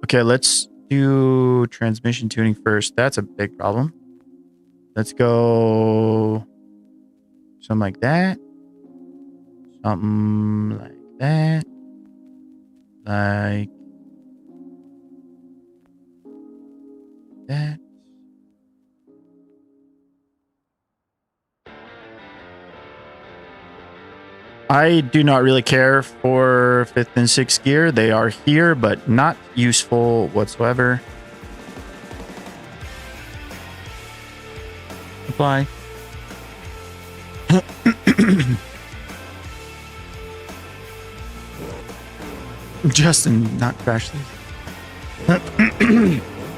Okay, let's do transmission tuning first. That's a big problem. Let's go something like that. Something like that. Like that. I do not really care for 5th and 6th gear. They are here, but not useful whatsoever. Apply. Justin, not crash these.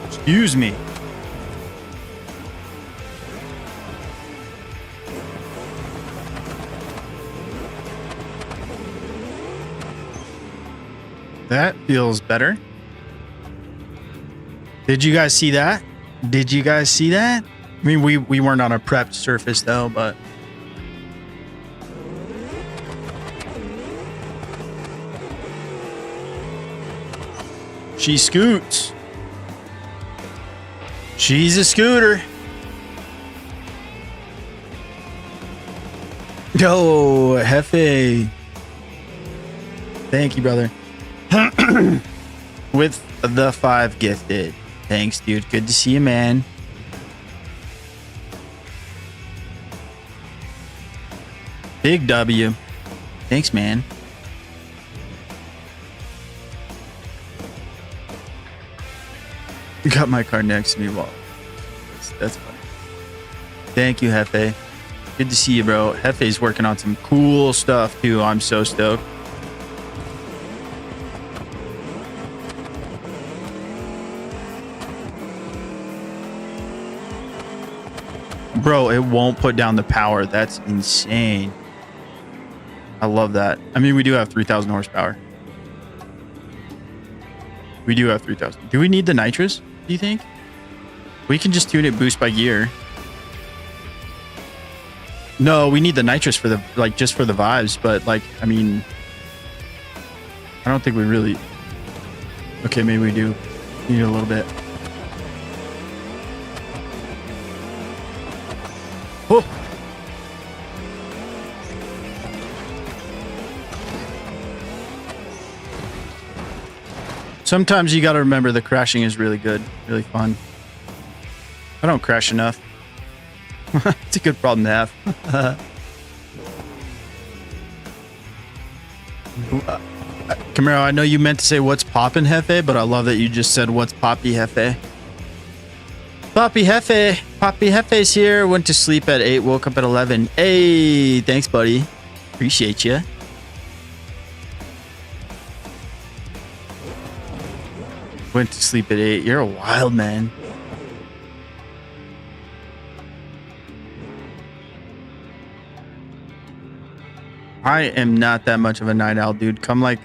Excuse me. That feels better. Did you guys see that? I mean, we weren't on a prepped surface though, but she scoots. She's a scooter. Oh, Hefe. Thank you, brother. With the 5 gifted. Thanks, dude. Good to see you, man. Big W. Thanks, man. Got my car next to me. Well, that's funny. Thank you, Hefe. Good to see you, bro. Hefe's working on some cool stuff too. I'm so stoked. Bro, it won't put down the power. That's insane. I love that. I mean, we do have 3,000 horsepower. We do have 3,000. Do we need the nitrous, do you think? We can just tune it boost by gear. No, we need the nitrous for the, like, just for the vibes. But, like, I mean, I don't think we really... Okay, maybe we do need a little bit. Oh! Sometimes you got to remember the crashing is really good, really fun. I don't crash enough. It's a good problem to have. Camaro, I know you meant to say what's poppin', Hefe, but I love that you just said what's poppy, Hefe. Poppy Hefe. Poppy Hefe's here. Went to sleep at 8, woke up at 11. Hey, thanks, buddy. Appreciate you. Went to sleep at 8. You're a wild man. I am not that much of a night owl, dude. Come like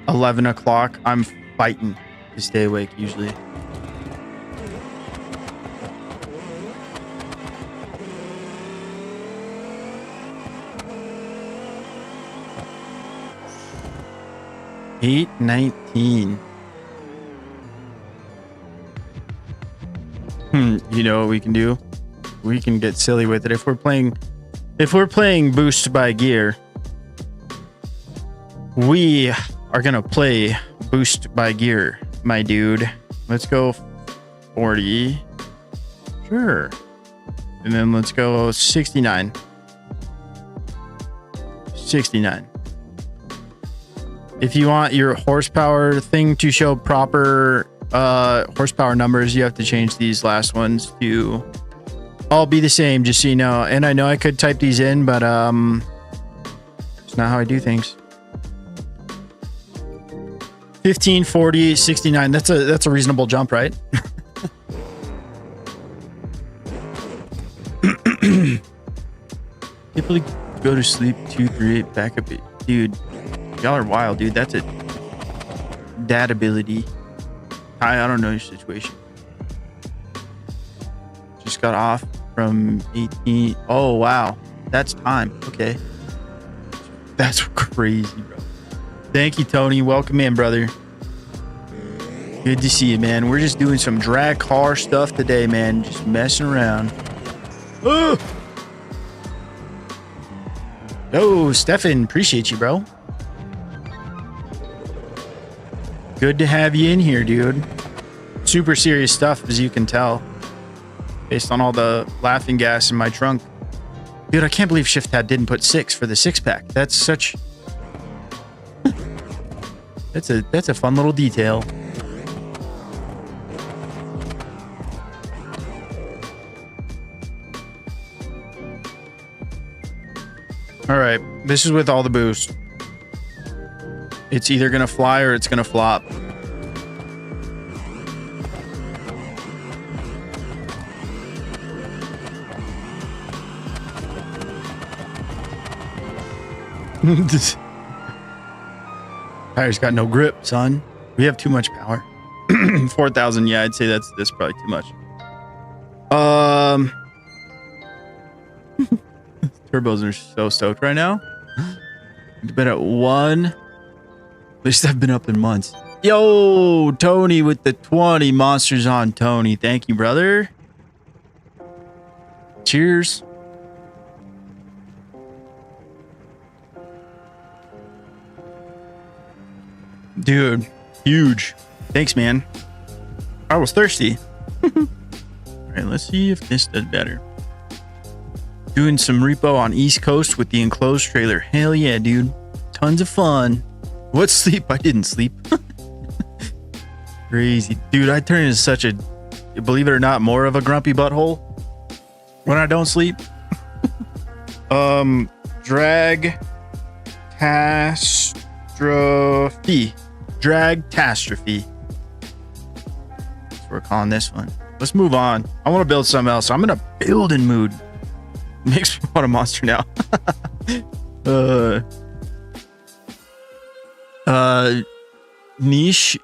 11 o'clock, I'm fighting to stay awake usually. $8.19. You know what we can do? We can get silly with it. If we're playing boost by gear, we are gonna play boost by gear, my dude. Let's go 40. Sure. And then let's go 69. 69. If you want your horsepower thing to show proper horsepower numbers, you have to change these last ones to all be the same, just so you know. And I know I could type these in, but it's not how I do things. 15, 40, 69. That's a reasonable jump, right? People go to sleep 238 back up, dude. Y'all are wild, dude. That's a dad ability. I don't know your situation. Just got off from 18. Oh wow, that's time. Okay, that's crazy, bro. Thank you, Tony. Welcome in, brother. Good to see you, man. We're just doing some drag car stuff today, man. Just messing around. Oh, Stefan, appreciate you, bro. Good to have you in here, dude. Super serious stuff, as you can tell, based on all the laughing gas in my trunk. Dude, I can't believe ShiftTad didn't put 6 for the 6-pack. That's such... that's a fun little detail. All right, this is with all the boost. It's either gonna fly or it's gonna flop. Tire's got no grip, son. We have too much power. 4,000. Yeah, I'd say that's probably too much. Turbos are so stoked right now. It's been at 1. At least I've been up in months. Yo, Tony with the 20 monsters on Tony. Thank you, brother. Cheers. Dude, huge. Thanks, man. I was thirsty. All right, let's see if this does better. Doing some repo on East Coast with the enclosed trailer. Hell yeah, dude. Tons of fun. What sleep? I didn't sleep. Crazy. Dude, I turn into such a, believe it or not, more of a grumpy butthole when I don't sleep. Drag catastrophe. Drag catastrophe. That's what we're calling this one. Let's move on. I want to build something else. I'm in a building mood. Makes me want a monster now. Niche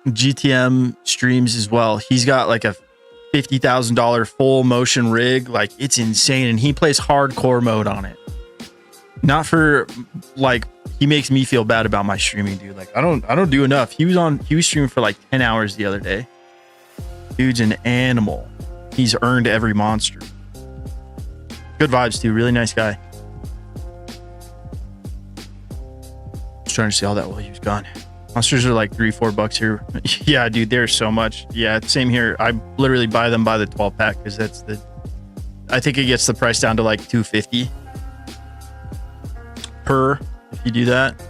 GTM streams as well. He's got like a $50,000 full motion rig. Like, it's insane, and he plays hardcore mode on it. Not for like, he makes me feel bad about my streaming, dude. Like, I don't do enough. He was streaming for like 10 hours the other day. Dude's an animal. He's earned every monster. Good vibes too. Really nice guy. Just trying to see all that while he was gone. Monsters are like $3-4 here. Yeah, dude, there's so much. Yeah, same here. I literally buy them by the 12 pack because that's the, I think it gets the price down to like $250 per if you do that.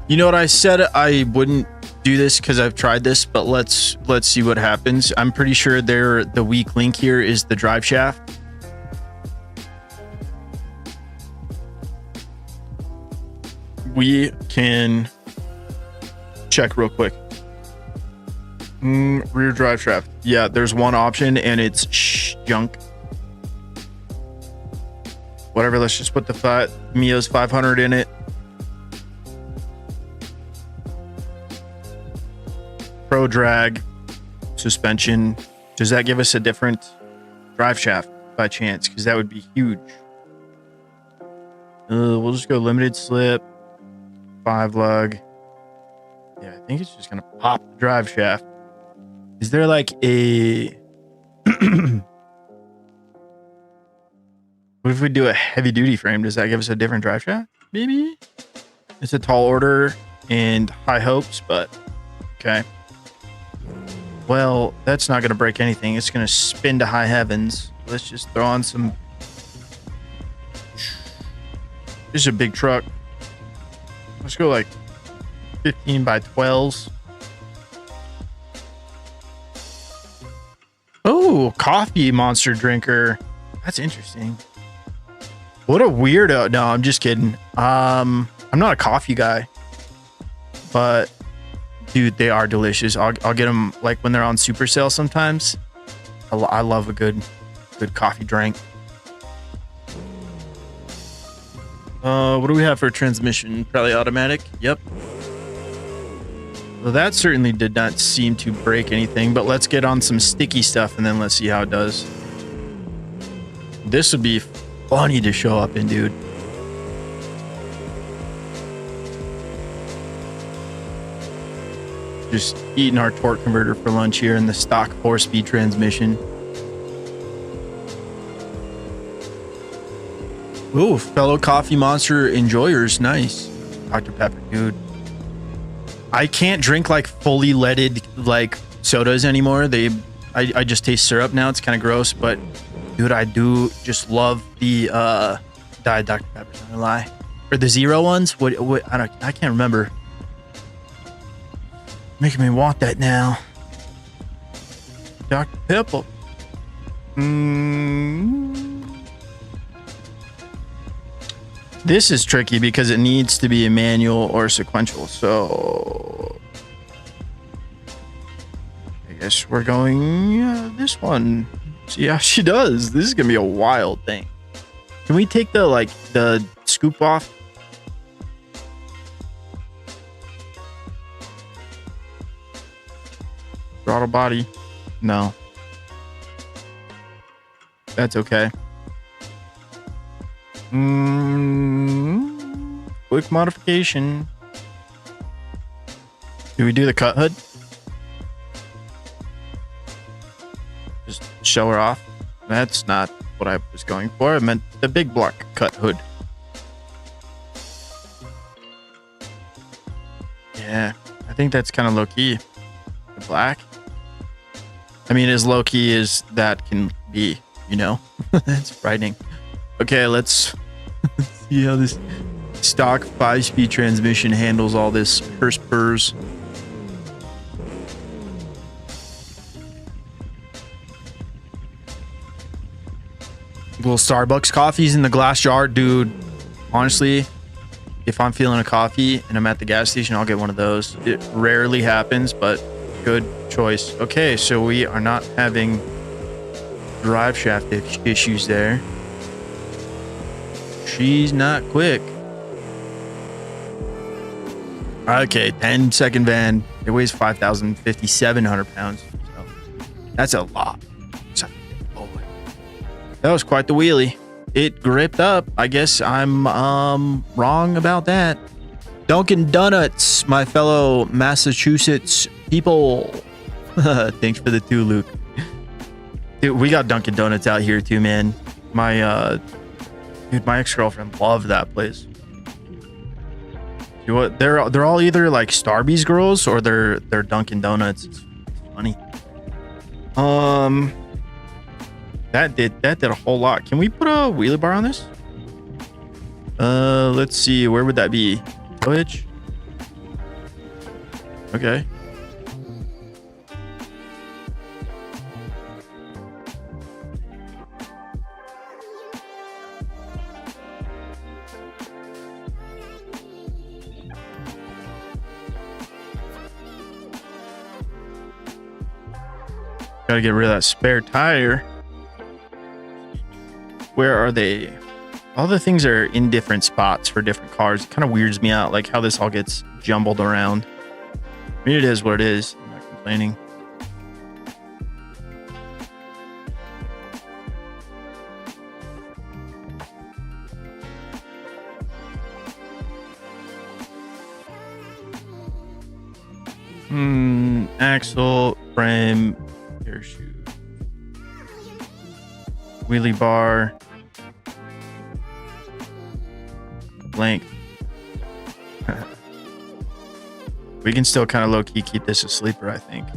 You know what, I said I wouldn't do this because I've tried this, but let's see what happens. I'm pretty sure the weak link here is the drive shaft. We can check real quick. Rear drive shaft. Yeah, there's one option and it's junk. Whatever, let's just put the Mio's 500 in it. Pro drag suspension. Does that give us a different drive shaft by chance? Because that would be huge. We'll just go limited slip, 5 lug. Yeah, I think it's just gonna pop the drive shaft. Is there like a what if we do a heavy duty frame? Does that give us a different drive shaft? Maybe. It's a tall order and high hopes, but okay. Well, that's not gonna break anything. It's gonna spin to high heavens. Let's just throw on some. This is a big truck. Let's go like 15 by 12s. Oh, coffee monster drinker. That's interesting. What a weirdo. No, I'm just kidding. I'm not a coffee guy, but dude, they are delicious. I'll get them like when they're on super sale sometimes. I love a good coffee drink. What do we have for transmission? Probably automatic. Yep. Well, that certainly did not seem to break anything, but let's get on some sticky stuff and then let's see how it does. This would be funny to show up in, dude. Just eating our torque converter for lunch here in the stock 4-speed transmission. Ooh, fellow coffee monster enjoyers. Nice. Dr. Pepper, dude. I can't drink like fully leaded like sodas anymore. I just taste syrup now. It's kind of gross, but dude, I do just love the Diet Dr. Pepper. Not gonna lie. Or the zero ones. What I can't remember. Making me want that now. Dr. Pepper. This is tricky because it needs to be a manual or sequential. So I guess we're going this one. See how she does. This is gonna be a wild thing. Can we take the scoop off? Throttle body? No. That's okay. Quick modification. Do we do the cut hood? Just show her off. That's not what I was going for. I meant the big block cut hood. Yeah, I think that's kind of low key. The black. I mean, as low key as that can be, you know? That's frightening. Okay, let's see how this stock 5-speed transmission handles all this Hurst purrs. Little Starbucks coffees in the glass jar, dude. Honestly, if I'm feeling a coffee and I'm at the gas station, I'll get one of those. It rarely happens, but good choice. Okay, so we are not having drive shaft issues there. She's not quick. Okay, 10-second van. It weighs 5,700 pounds. So that's a lot. Oh, that was quite the wheelie. It gripped up. I guess I'm wrong about that. Dunkin' Donuts, my fellow Massachusetts people. Thanks for the 2, Luke. Dude, we got Dunkin' Donuts out here too, man. My my ex-girlfriend loved that place. You know what? They're all either like Starbucks girls or they're Dunkin' Donuts. It's funny. That did a whole lot. Can we put a wheelie bar on this? Let's see. Where would that be? Hitch. Okay. Gotta get rid of that spare tire. Where are they? All the things are in different spots for different cars. It kind of weirds me out, like how this all gets jumbled around. I mean, it is what it is. I'm not complaining. Axle, frame, parachute, wheelie bar, length. We can still kind of low-key keep this a sleeper, I think.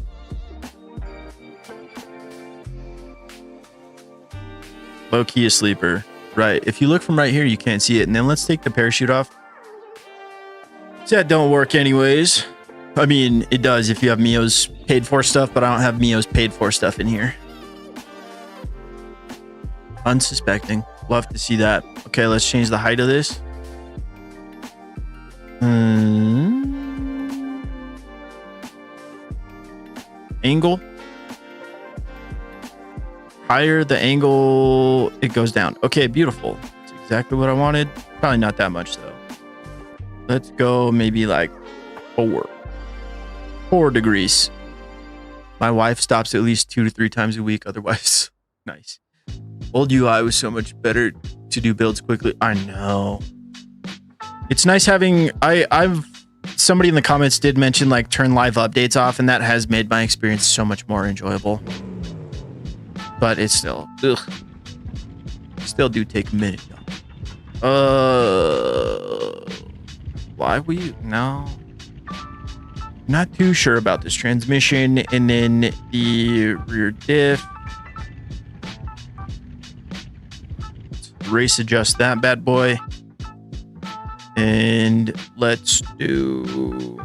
Low-key a sleeper. Right. If you look from right here, you can't see it. And then let's take the parachute off. So that don't work anyways. I mean, it does if you have Mio's paid for stuff, but I don't have Mio's paid for stuff in here. Unsuspecting. Love to see that. Okay, let's change the height of this. Angle. Higher the angle, it goes down. Okay, beautiful. That's exactly what I wanted. Probably not that much though. Let's go maybe like 4 degrees. My wife stops at least 2 to 3 times a week. Otherwise, nice. Old UI was so much better to do builds quickly. I know. It's nice having. Somebody in the comments did mention like turn live updates off, and that has made my experience so much more enjoyable. But it's still, still do take a minute. Why will you? No. Not too sure about this transmission. And then the rear diff. Let's race adjust that bad boy. And let's do...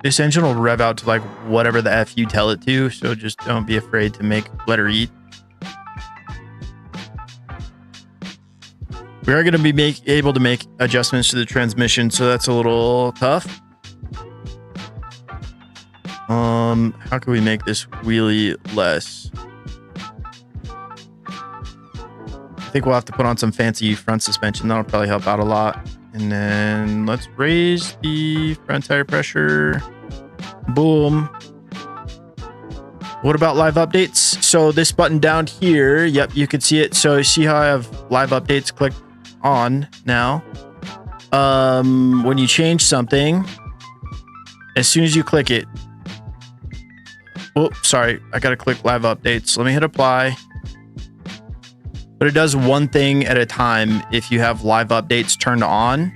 This engine will rev out to like whatever the F you tell it to. So just don't be afraid to let her eat. We are going to be able to make adjustments to the transmission, so that's a little tough. How can we make this wheelie less? I think we'll have to put on some fancy front suspension. That'll probably help out a lot. And then let's raise the front tire pressure. Boom. What about live updates? So this button down here, yep, you can see it. So you see how I have live updates clicked on now? When you change something, as soon as you click it, oh, sorry, I gotta click live updates. Let me hit apply. But it does one thing at a time if you have live updates turned on.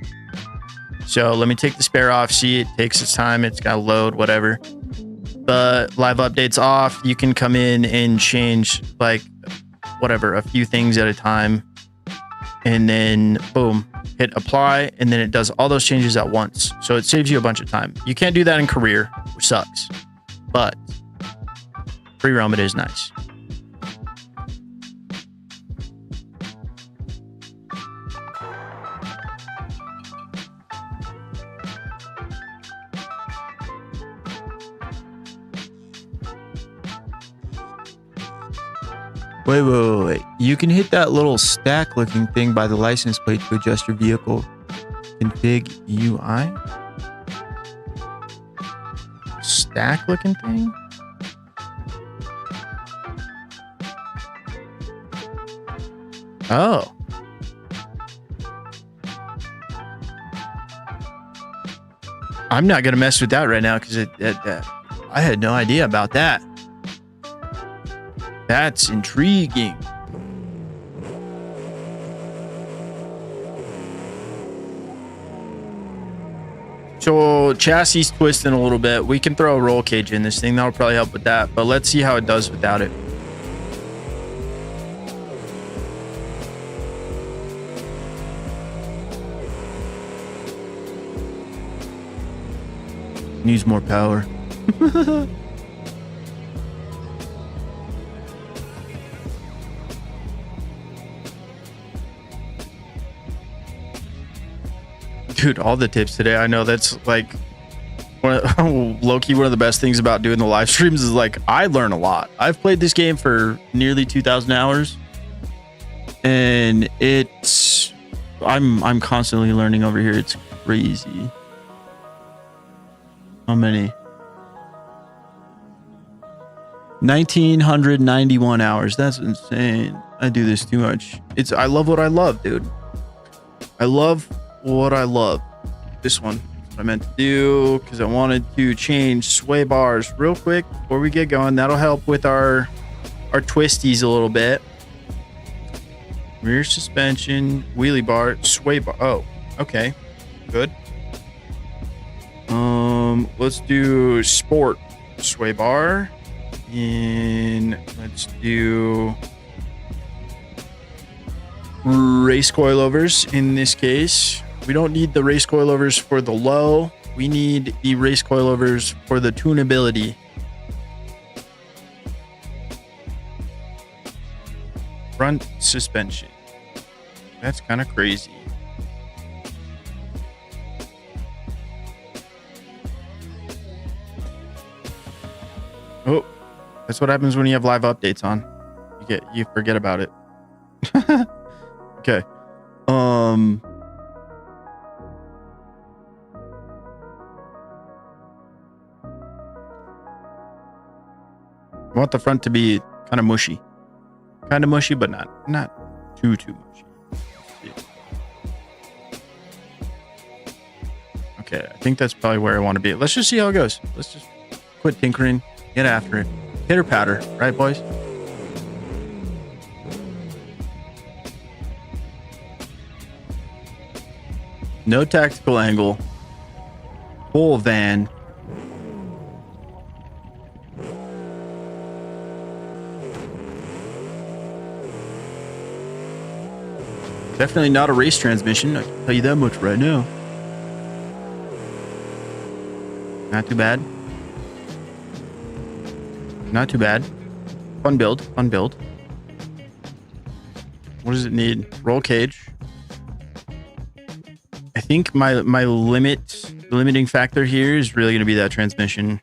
So let me take the spare off. See, it takes its time. It's got to load, whatever. But live updates off, you can come in and change like whatever, a few things at a time. And then boom, hit apply. And then it does all those changes at once. So it saves you a bunch of time. You can't do that in career, which sucks. But Pre-roam, it is nice. Wait. You can hit that little stack looking thing by the license plate to adjust your vehicle config UI. Stack looking thing? Oh. I'm not going to mess with that right now because I had no idea about that. That's intriguing. So chassis twisting a little bit. We can throw a roll cage in this thing. That'll probably help with that. But let's see how it does without it. Needs more power. Dude, all the tips today. I know that's like low-key one of the best things about doing the live streams is like I learn a lot. I've played this game for nearly 2,000 hours, and I'm constantly learning over here. It's crazy. How many? 1,991 hours. That's insane. I do this too much. I love what I love, dude. I love what I love. This one, what I meant to do, because I wanted to change sway bars real quick before we get going. That'll help with our twisties a little bit. Rear suspension, wheelie bar, sway bar. Oh, okay, good. Let's do sport sway bar, and let's do race coilovers in this case. We don't need the race coilovers for the low. We need the race coilovers for the tunability. Front suspension. That's kind of crazy. Oh, that's what happens when you have live updates on. You forget about it. Okay. I want the front to be kind of mushy. Kind of mushy, but not too mushy. Okay, I think that's probably where I want to be. Let's just see how it goes. Let's just quit tinkering. Get after it. Pitter patter, right, boys? No tactical angle. Full van. Definitely not a race transmission. I can tell you that much right now. Not too bad. Not too bad. Fun build. Fun build. What does it need? Roll cage. I think my limiting factor here is really going to be that transmission.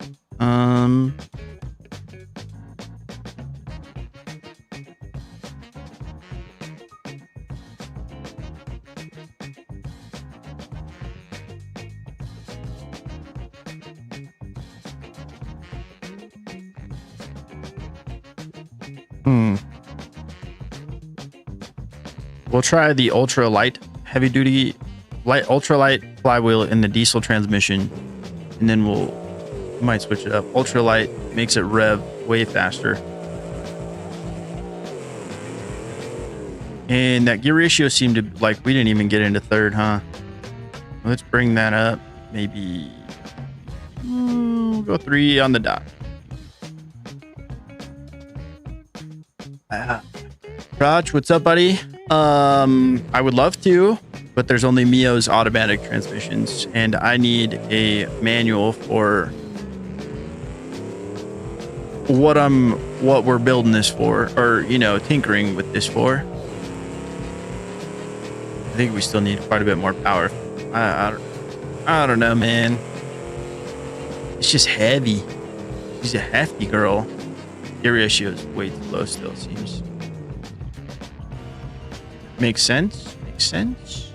We'll try the ultra light heavy duty ultra light flywheel in the diesel transmission, and then we might switch it up. Ultra light makes it rev way faster, and that gear ratio seemed to like we didn't even get into third, huh? Let's bring that up. Maybe we'll go 3 on the dot. Raj, what's up, buddy? I would love to, but there's only Mio's automatic transmissions, and I need a manual for what we're building this for, or you know, tinkering with this for. I think we still need quite a bit more power. I don't know, man. It's just heavy. She's a hefty girl. Gear ratio is way too low still, seems. Makes sense. Makes sense.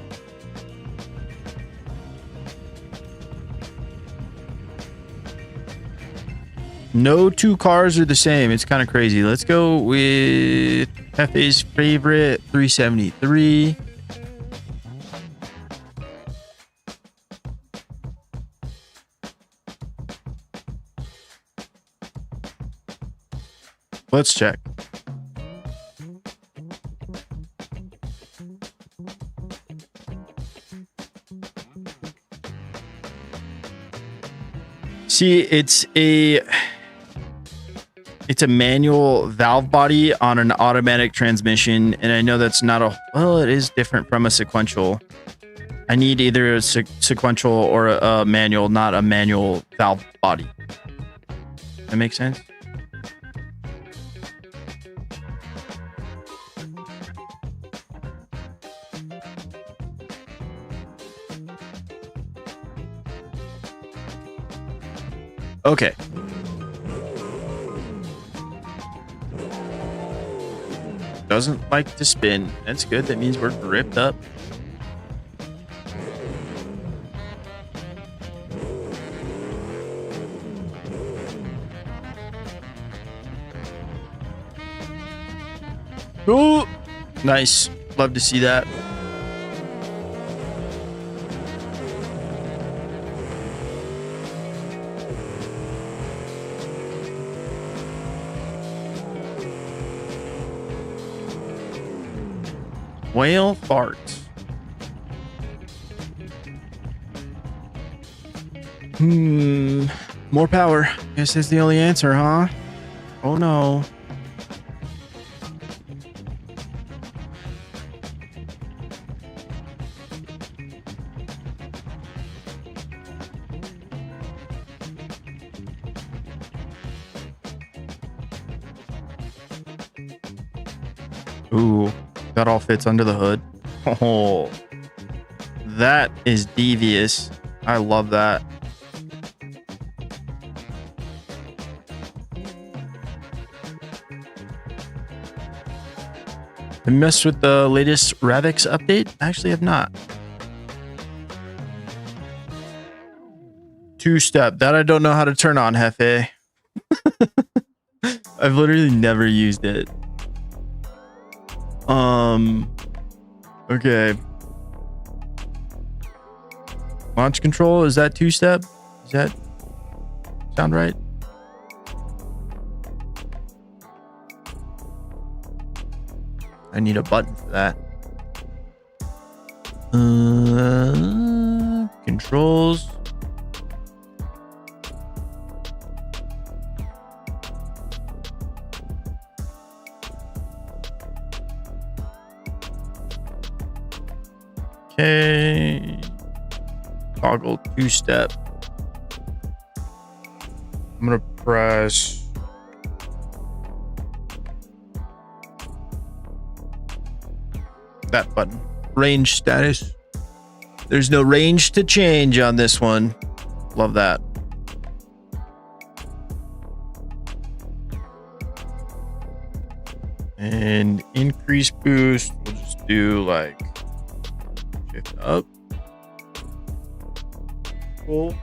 No two cars are the same. It's kind of crazy. Let's go with Hefe's favorite 373. Let's check. See, it's a manual valve body on an automatic transmission, and I know that's not a, well, it is different from a sequential. I need either a sequential or a manual, not a manual valve body. That makes sense? Okay. Doesn't like to spin. That's good. That means we're gripped up. Ooh, nice. Love to see that. Whale farts. More power. Guess that's the only answer, huh? Oh no. Ooh. That all fits under the hood. Oh, that is devious. I love that. I messed with the latest Ravix update. Actually, have not. Two-step. That I don't know how to turn on, Hefe. I've literally never used it. Okay. Launch control, is that two-step? Does that sound right? I need a button for that. Controls. Okay. Toggle two-step. I'm gonna press that button. Range status. There's no range to change on this one. Love that. And increase boost. We'll just do like shift up. Cool.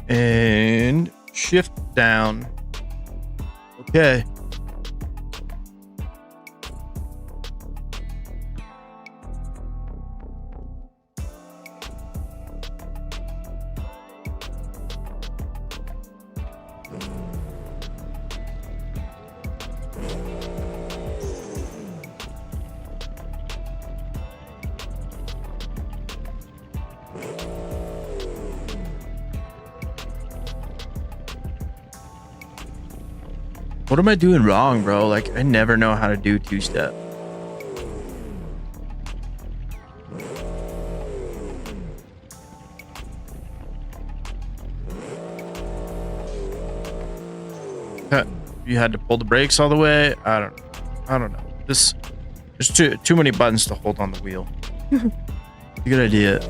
And shift down. Okay. What am I doing wrong, bro? Like, I never know how to do two-step. you had to pull the brakes all the way. I don't know. There's too many buttons to hold on the wheel. Good idea.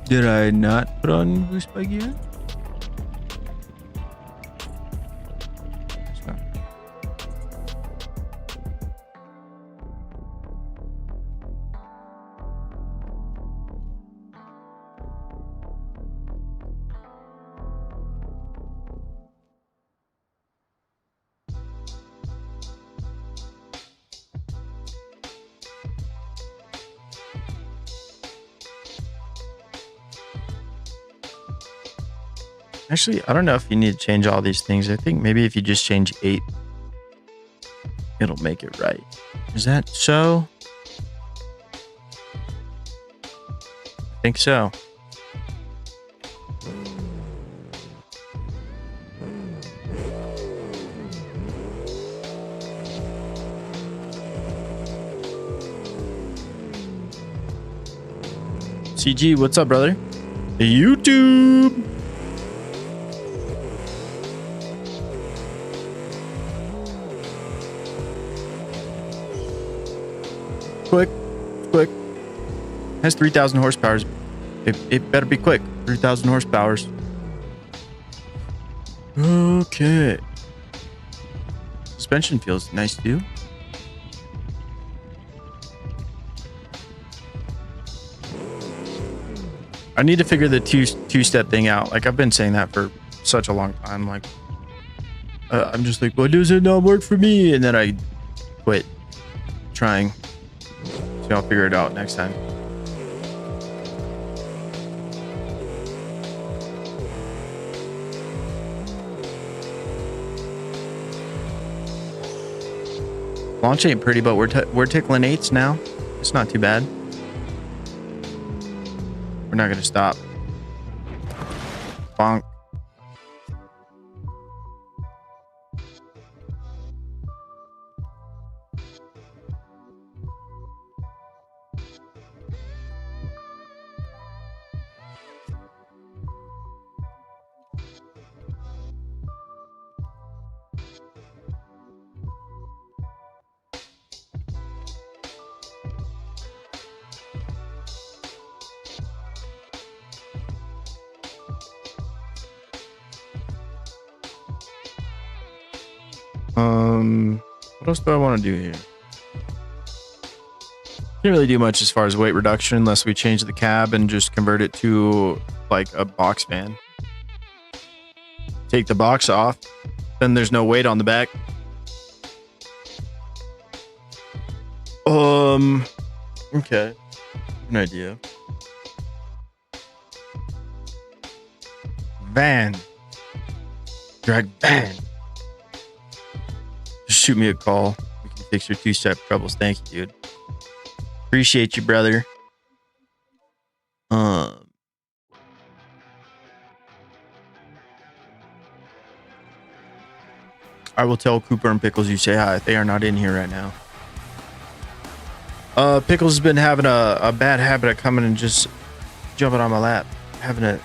Did I not put on boost by gear? Actually, I don't know if you need to change all these things. I think maybe if you just change 8, it'll make it right. Is that so? I think so. CG, what's up, brother? YouTube. Quick. Has 3,000 horsepower. It better be quick. 3,000 horsepower. Okay. Suspension feels nice too. I need to figure the two-step thing out. Like, I've been saying that for such a long time. Like, I'm just like, why does it not work for me? And then I quit trying. So I'll figure it out next time. Launch ain't pretty, but we're tickling 8s now. It's not too bad. We're not gonna stop. Bonk. What else do I want to do here? Can't really do much as far as weight reduction unless we change the cab and just convert it to like a box van. Take the box off, then there's no weight on the back. Okay. An idea. Van. Drag van. Just shoot me a call. We can fix your two-step troubles. Thank you, dude. Appreciate you, brother. I will tell Cooper and Pickles you say hi. They are not in here right now. Pickles has been having a bad habit of coming and just jumping on my lap. Having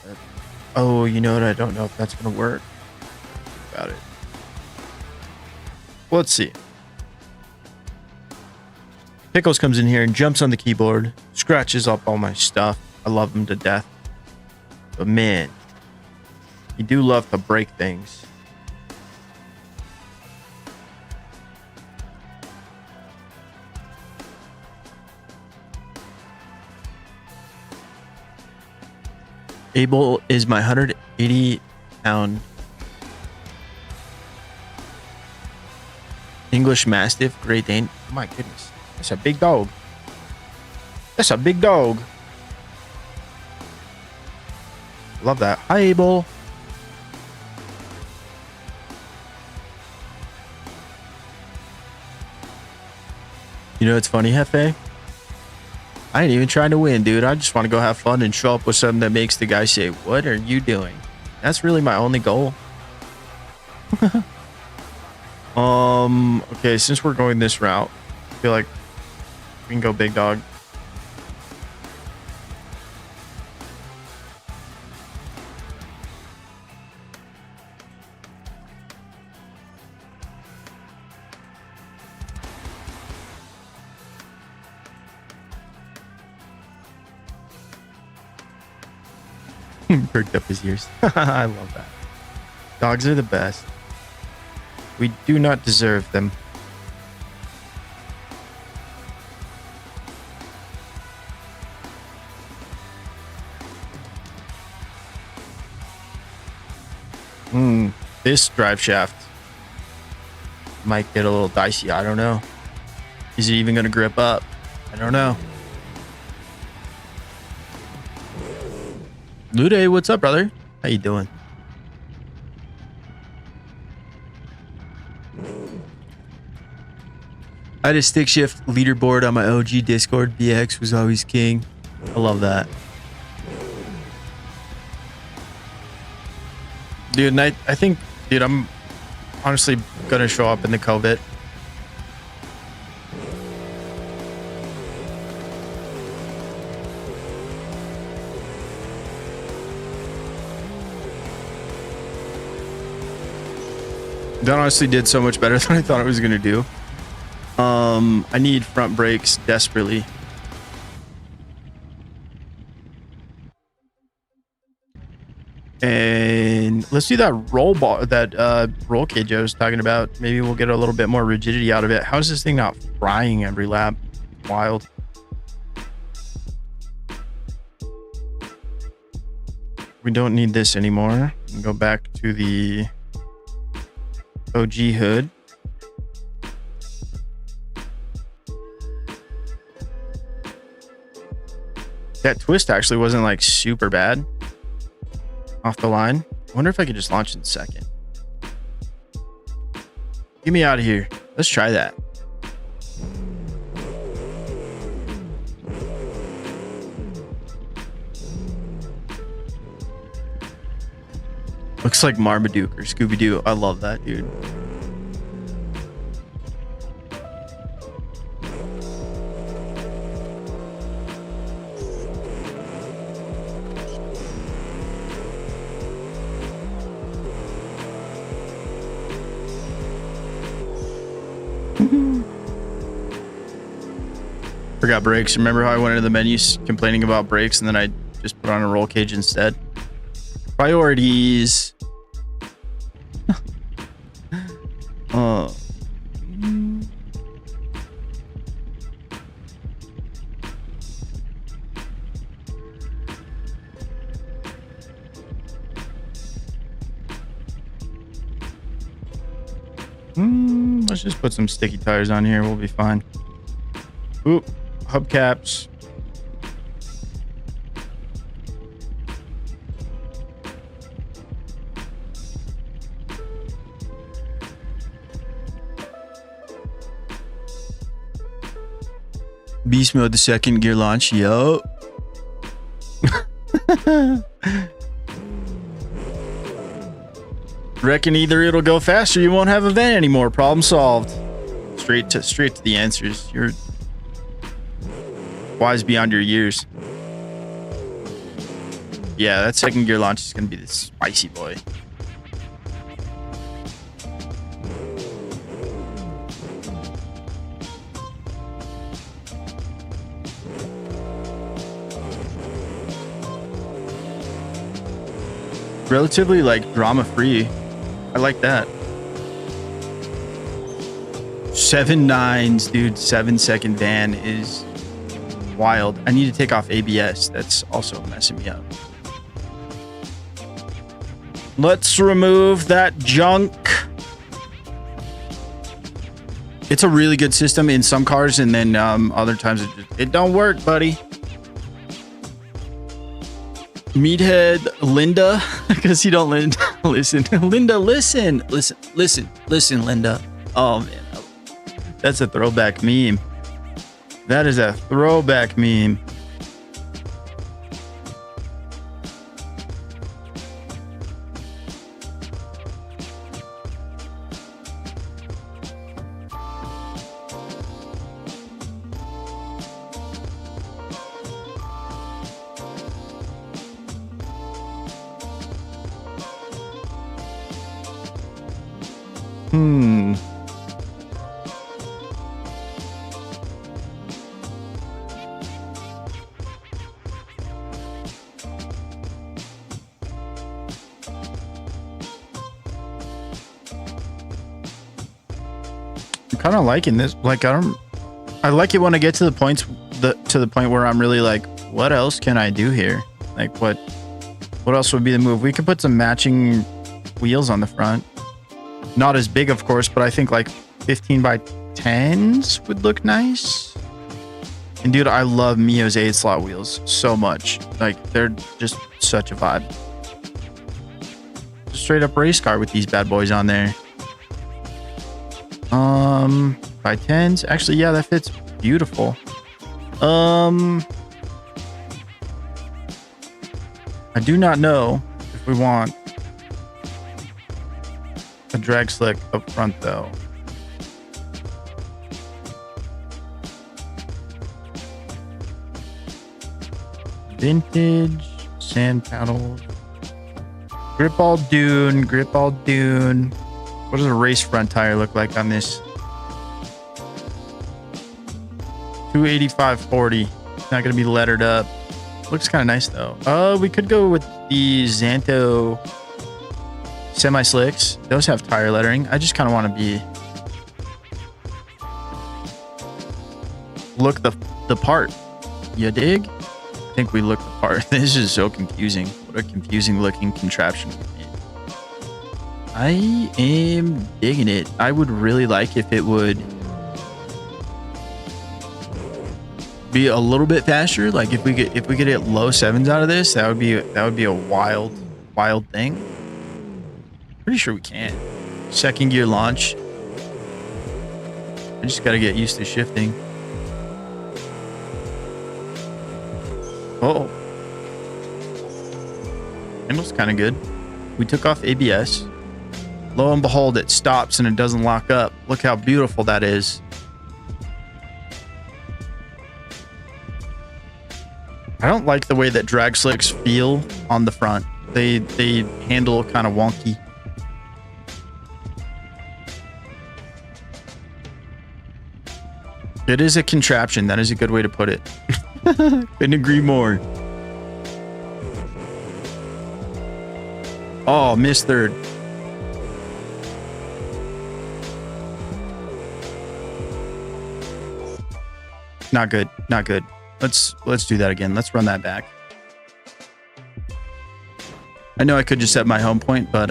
oh, you know what? I don't know if that's going to work. Think about it. Let's see. Pickles comes in here and jumps on the keyboard, scratches up all my stuff. I love him to death. But man, you do love to break things. Abel is my 180-pound English Mastiff Great Dane. Oh my goodness. That's a big dog. That's a big dog. Love that. Hi, Abel. You know, it's funny, Hefe. I ain't even trying to win, dude. I just want to go have fun and show up with something that makes the guy say, "What are you doing?" That's really my only goal. Okay, since we're going this route, I feel like we can go big dog. Perked up his ears. I love that. Dogs are the best. We do not deserve them. This drive shaft might get a little dicey. I don't know. Is it even going to grip up? I don't know. Lude, what's up, brother? How you doing? I had a stick shift leaderboard on my OG Discord. BX was always king. I love that. Dude, and I think, dude, I'm honestly going to show up in the COVID. That honestly did so much better than I thought it was going to do. I need front brakes desperately. And let's do that roll bar, that roll cage I was talking about. Maybe we'll get a little bit more rigidity out of it. How's this thing not frying every lap? Wild. We don't need this anymore. We can go back to the OG hood. That twist actually wasn't like super bad off the line. I wonder if I could just launch in second. Get me out of here. Let's try that. Looks like Marmaduke or Scooby-Doo. I love that, dude. Forgot brakes. Remember how I went into the menus complaining about brakes and then I just put on a roll cage instead? Priorities. Let's just put some sticky tires on here. We'll be fine. Oop, hubcaps. Beast mode, the second gear launch. Yo. Reckon either it'll go faster, you won't have a vent anymore. Problem solved. Straight to the answers. You're wise beyond your years. Yeah, that second gear launch is gonna be the spicy boy. Relatively like drama free. I like that. 7 9s, dude. 7-second van is wild. I need to take off ABS. That's also messing me up. Let's remove that junk. It's a really good system in some cars, and then other times it don't work, buddy. Meathead Linda, because you don't listen. Linda, listen, Linda. Oh man, that's a throwback meme. That is a throwback meme. I'm kind of liking this. Like, I like it when I get to the point where I'm really like, what else can I do here? Like, what else would be the move? We could put some matching wheels on the front. Not as big, of course, but I think like 15 by 10s would look nice. And dude, I love Mio's 8-slot wheels so much. Like, they're just such a vibe. Just straight up race car with these bad boys on there. By 10s. Actually, yeah, that fits beautiful. I do not know if we want a drag slick up front though. Vintage sand paddles. Grip all dune. What does a race front tire look like on this? 285/40. It's not gonna be lettered up. Looks kind of nice though. We could go with the Xanto semi slicks. Those have tire lettering. I just kind of want to look the part. You dig? I think we look the part. This is so confusing. What a confusing looking contraption. I am digging it. I would really like if it would be a little bit faster. Like if we could hit low 7s out of this, that would be a wild thing. Pretty sure we can. Second gear launch. I just gotta get used to shifting. Oh, handle's kind of good. We took off ABS. Lo and behold, it stops and it doesn't lock up. Look how beautiful that is. I don't like the way that drag slicks feel on the front. They handle kind of wonky. It is a contraption. That is a good way to put it. Couldn't agree more. Oh, missed third. Not good. Not good. Let's do that again. Let's run that back. I know I could just set my home point, but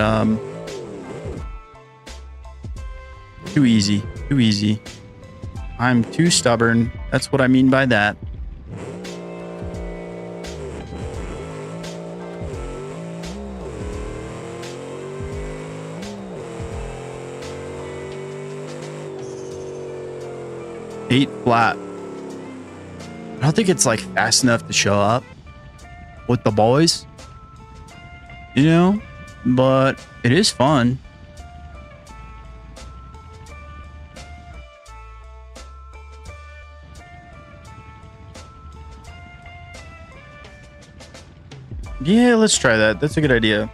too easy. Too easy. I'm too stubborn. That's what I mean by that. Eight flat. I don't think it's like fast enough to show up with the boys, you know, but it is fun. Yeah, let's try that. That's a good idea.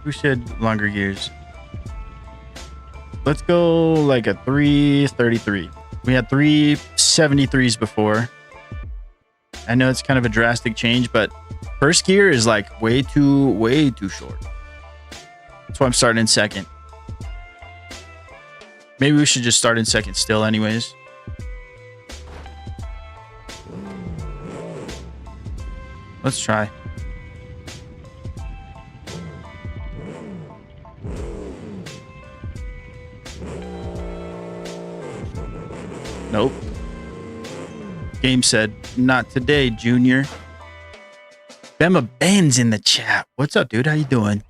We should longer gears. Let's go like a 333. We had 373s before. I know it's kind of a drastic change, but first gear is like way too short. That's why I'm starting in second. Maybe we should just start in second still anyways. Let's try. Nope. Game said, not today, Junior. Bema Ben's in the chat. What's up, dude? How you doing?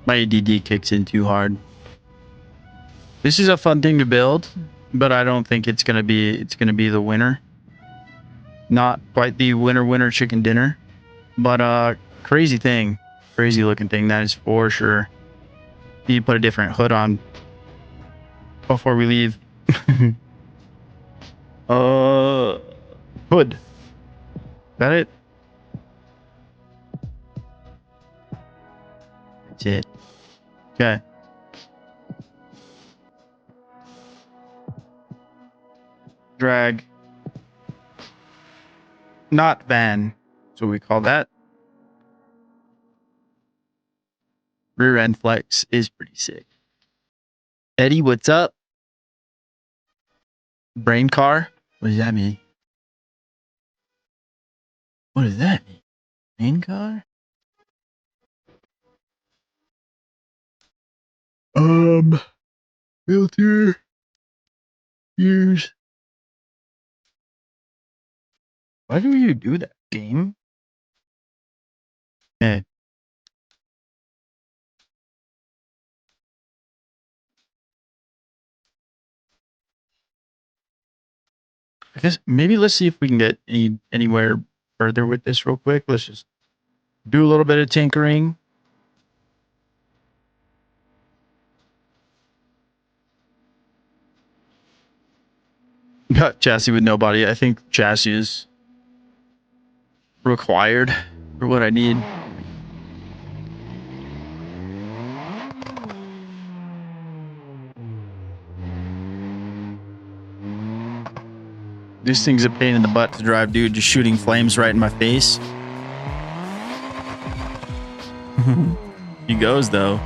My ADD kicks in too hard. This is a fun thing to build, but I don't think it's gonna be the winner. Not quite the winner chicken dinner, but crazy thing, crazy looking thing, that is for sure. Need to put a different hood on before we leave. Hood. Is that it? That's it. Okay. Drag. Not van. That's what we call that. Rear end flex is pretty sick. Eddie, what's up? Brain car? What does that mean? What does that mean? Brain car? Filter. Years. Why do you do that, game? Okay. I guess maybe let's see if we can get anywhere further with this real quick. Let's just do a little bit of tinkering. Got chassis with no body. I think chassis is required for what I need. This thing's a pain in the butt to drive, dude. Just shooting flames right in my face. He goes, though.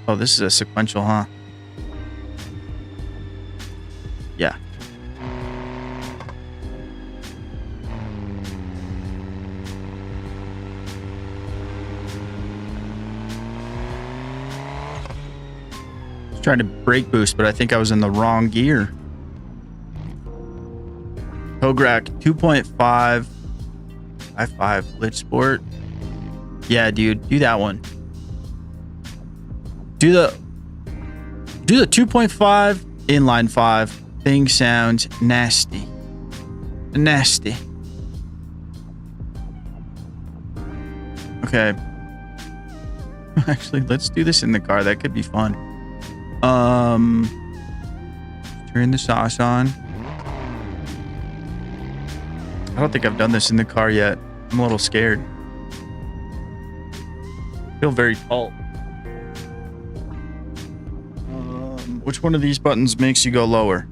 Oh, this is a sequential, huh? Yeah. I was trying to brake boost, but I think I was in the wrong gear. Hograk 2.5 i5 Lich Sport. Yeah, dude, do that one. Do the 2.5 inline 5. Thing sounds nasty. Nasty. Okay. Actually, let's do this in the car. That could be fun. Turn the sauce on. I don't think I've done this in the car yet. I'm a little scared. I feel very tall. Which one of these buttons makes you go lower?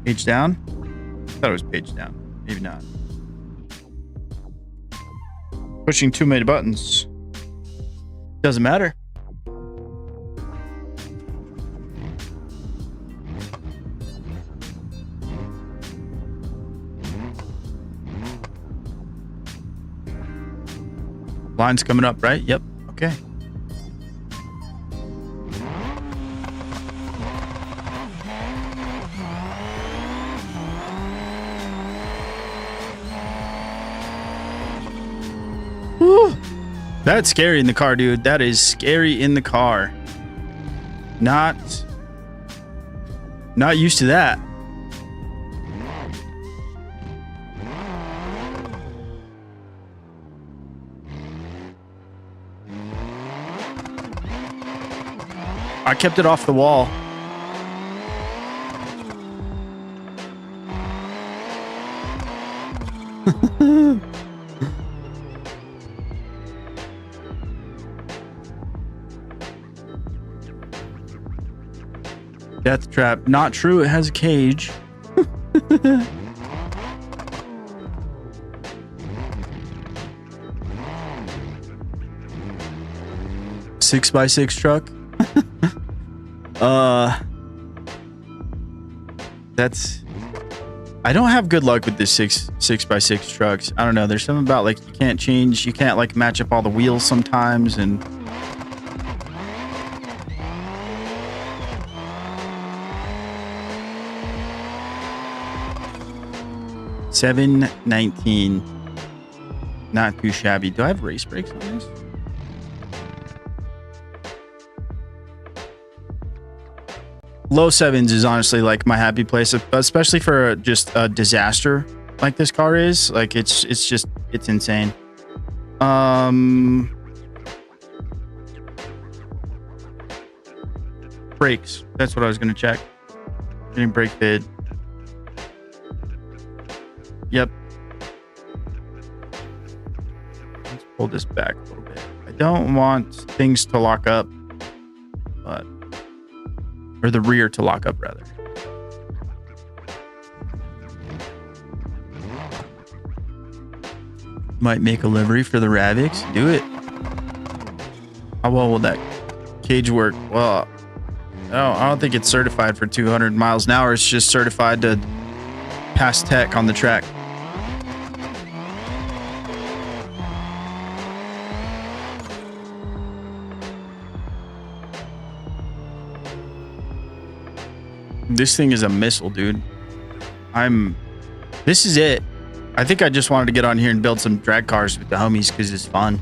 Page down? I thought it was page down. Maybe not. Pushing too many buttons. Doesn't matter. Line's coming up, right? Yep. Okay. Woo. That's scary in the car, dude. That is scary in the car. Not used to that. I kept it off the wall. Death trap. Not true. It has a cage. 6x6 truck. I don't have good luck with this 6x6 trucks. I don't know. There's something about like you can't like match up all the wheels sometimes, and 719. Not too shabby. Do I have race brakes on this? Low sevens is honestly like my happy place, especially for just a disaster like this car is. Like it's insane. Brakes. That's what I was gonna check. Getting brake fid. Yep. Let's pull this back a little bit. I don't want things to lock up, but or the rear to lock up rather. Might make a livery for the Ravix. Do it. How well will that cage work? Well, I don't think it's certified for 200 miles an hour. It's just certified to pass tech on the track. This thing is a missile, dude. This is it. I think I just wanted to get on here and build some drag cars with the homies because it's fun.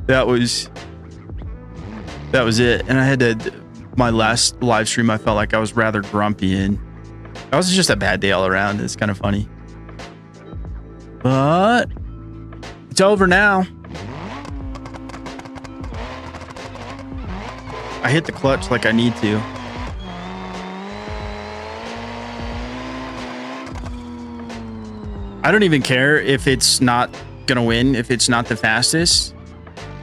That was it. And I had to, my last live stream, I felt like I was rather grumpy and that was just a bad day all around. It's kind of funny. But it's over now. I hit the clutch like I need to. I don't even care if it's not gonna win, if it's not the fastest.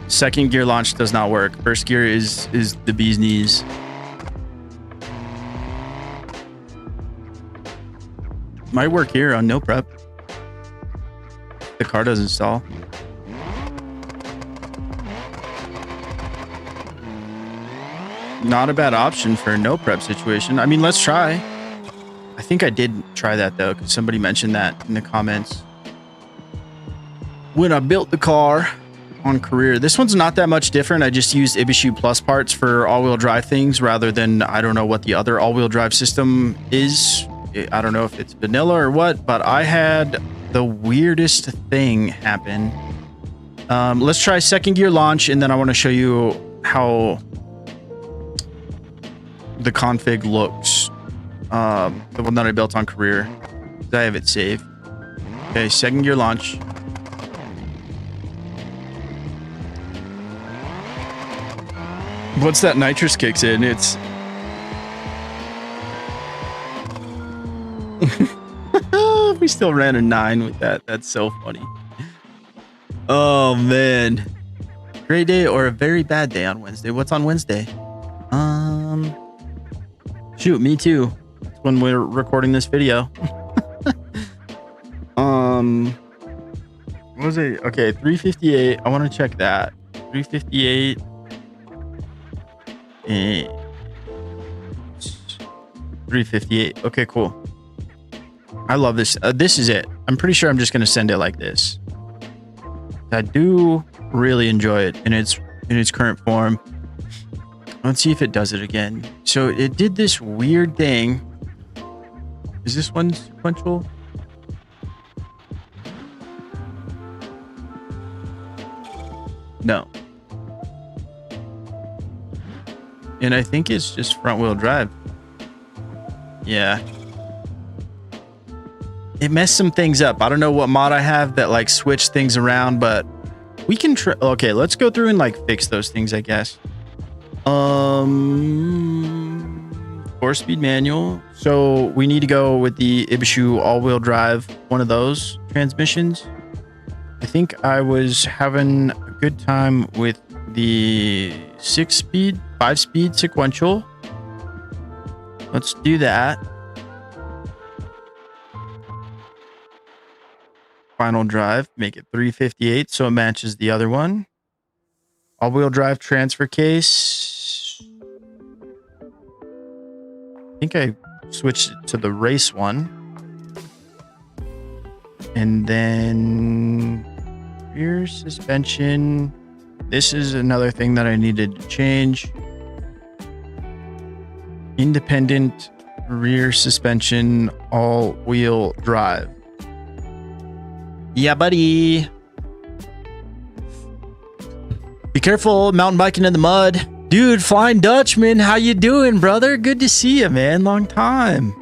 Second gear launch does not work. First gear is the bee's knees. Might work here on no prep. The car doesn't stall. Not a bad option for a no prep situation. I mean, let's try. I think I did try that though, because somebody mentioned that in the comments. When I built the car on career, this one's not that much different. I just used Ibishu Plus parts for all-wheel drive things rather than, I don't know what the other all-wheel drive system is. I don't know if it's vanilla or what, but I had the weirdest thing happen. Let's try second gear launch, and then I want to show you how the config looks. The one that I built on career. I have it saved. Okay, second gear launch. Once that nitrous kicks in, it's we still ran a 9 with that. That's so funny. Oh man. Great day or a very bad day on Wednesday. What's on Wednesday? Shoot, me too. That's when we're recording this video. What was it? Okay, 358. I want to check that. 358. 358. Okay, cool. I love this. This is it. I'm pretty sure I'm just gonna send it like this. I do really enjoy it in its current form. Let's see if it does it again. So it did this weird thing. Is this one sequential? No. And I think it's just front wheel drive. Yeah. It messed some things up. I don't know what mod I have that like switched things around, but we can try. Okay, let's go through and like fix those things, I guess. 4-speed manual. So we need to go with the Ibishu all-wheel drive, one of those transmissions. I think I was having a good time with the 6-speed, 5-speed sequential. Let's do that. Final drive, make it 358 so it matches the other one. All-wheel drive transfer case. I think I switched it to the race one. And then rear suspension. This is another thing that I needed to change. Independent rear suspension, all-wheel drive. Yeah, buddy. Be careful mountain biking in the mud. Dude, Flying Dutchman, how you doing, brother? Good to see you, man. Long time.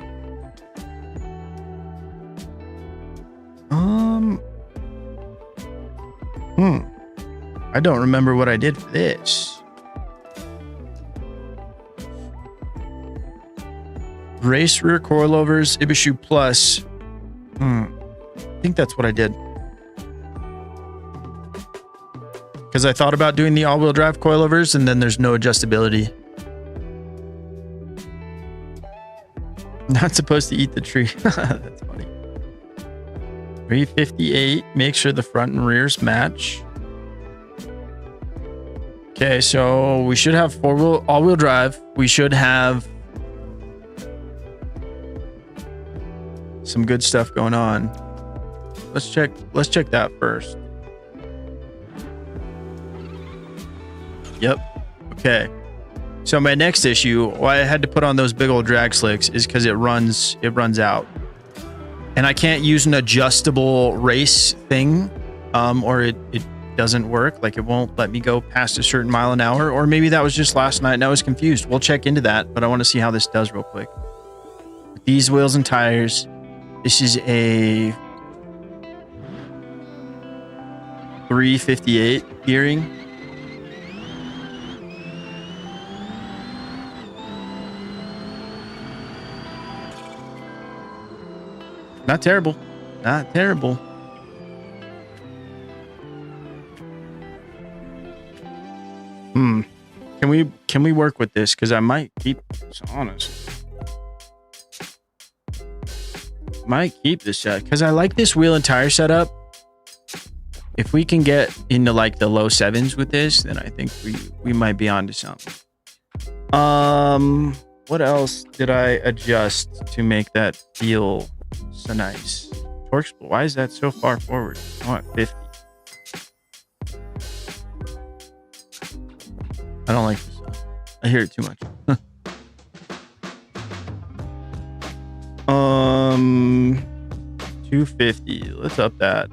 I don't remember what I did for this. Race rear coilovers, Ibishu Plus. I think that's what I did. Because I thought about doing the all-wheel drive coilovers, and then there's no adjustability. Not supposed to eat the tree. That's funny. 358. Make sure the front and rears match. Okay, so we should have all-wheel drive. We should have some good stuff going on. Let's check that first. Yep. Okay. So my next issue, why I had to put on those big old drag slicks, is because it runs out. And I can't use an adjustable race thing, or it doesn't work. Like, it won't let me go past a certain mile an hour, or maybe that was just last night and I was confused. We'll check into that, but I want to see how this does real quick. With these wheels and tires, this is a 358 gearing. Not terrible. Not terrible. Can we work with this? Because I might keep this, honestly. Might keep this set because I like this wheel and tire setup. If we can get into like the low 7s with this, then I think we might be onto something. What else did I adjust to make that feel so nice? Torque split. Why is that so far forward? I want 50. I don't like this. I hear it too much. 250. Let's up that.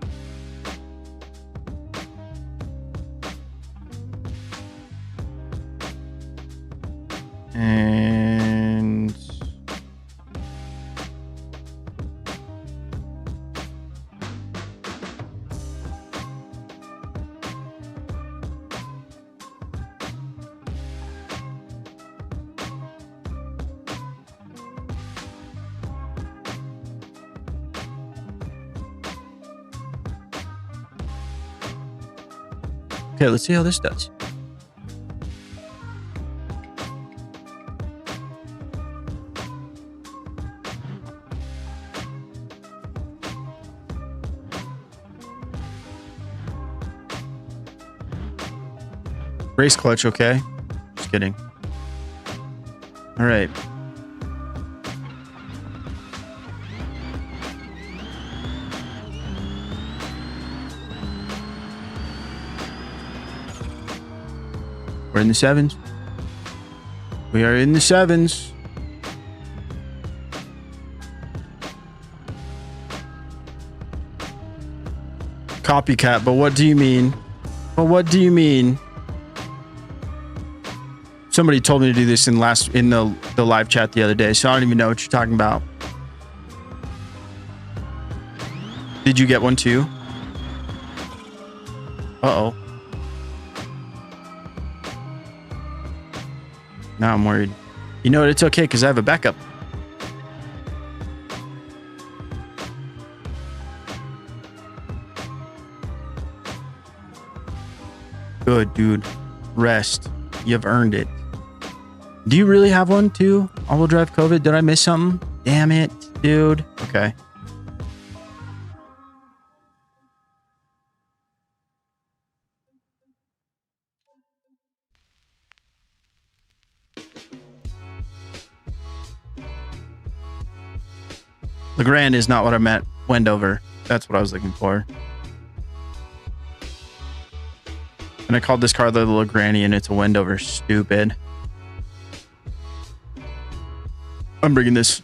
And okay, let's see how this does. Race clutch, okay. Just kidding. All right. We're in the 7s. We are in the 7s. Copycat, but what do you mean? But what do you mean? Somebody told me to do this in the live chat the other day, so I don't even know what you're talking about. Did you get one too? Uh-oh. Now I'm worried. You know what? It's okay because I have a backup. Good, dude. Rest. You've earned it. Do you really have one too? All-wheel drive COVID? Did I miss something? Damn it, dude. Okay. Legrand is not what I meant. Wendover. That's what I was looking for. And I called this car the Legranny and it's a Wendover. Stupid. I'm bringing this.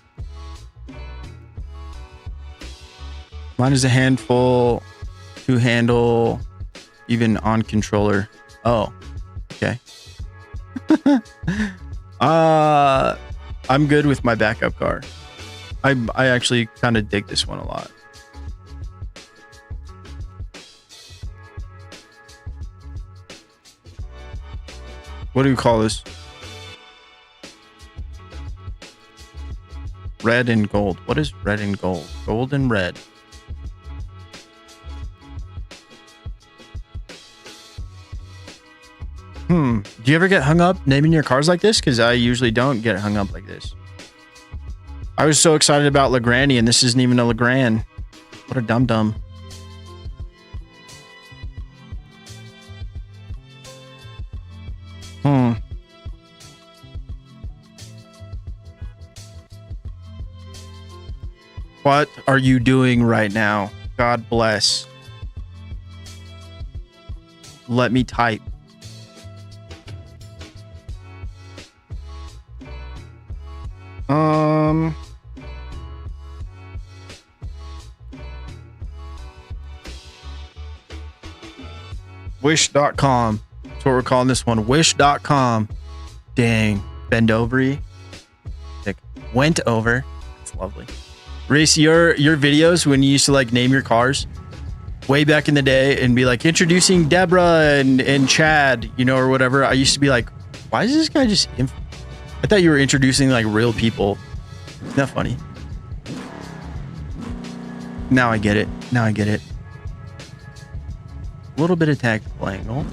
Mine is a handful, 2-handle, even on controller. Oh, okay. I'm good with my backup car. I actually kind of dig this one a lot. What do you call this? Red and gold. What is red and gold? Gold and red. Do you ever get hung up naming your cars like this? Because I usually don't get hung up like this. I was so excited about LeGrandy, and this isn't even a LeGrand. What a dum-dum. What are you doing right now? God bless. Let me type. Wish.com. That's what we're calling this one. Wish.com. Dang. Bend over-y. Like, went over. It's lovely. Race, your videos when you used to like name your cars way back in the day and be like introducing Deborah and Chad, you know, or whatever. I used to be like, why is this guy just... I thought you were introducing like real people. Isn't that funny? Now I get it. Now I get it. A little bit of tactical angle.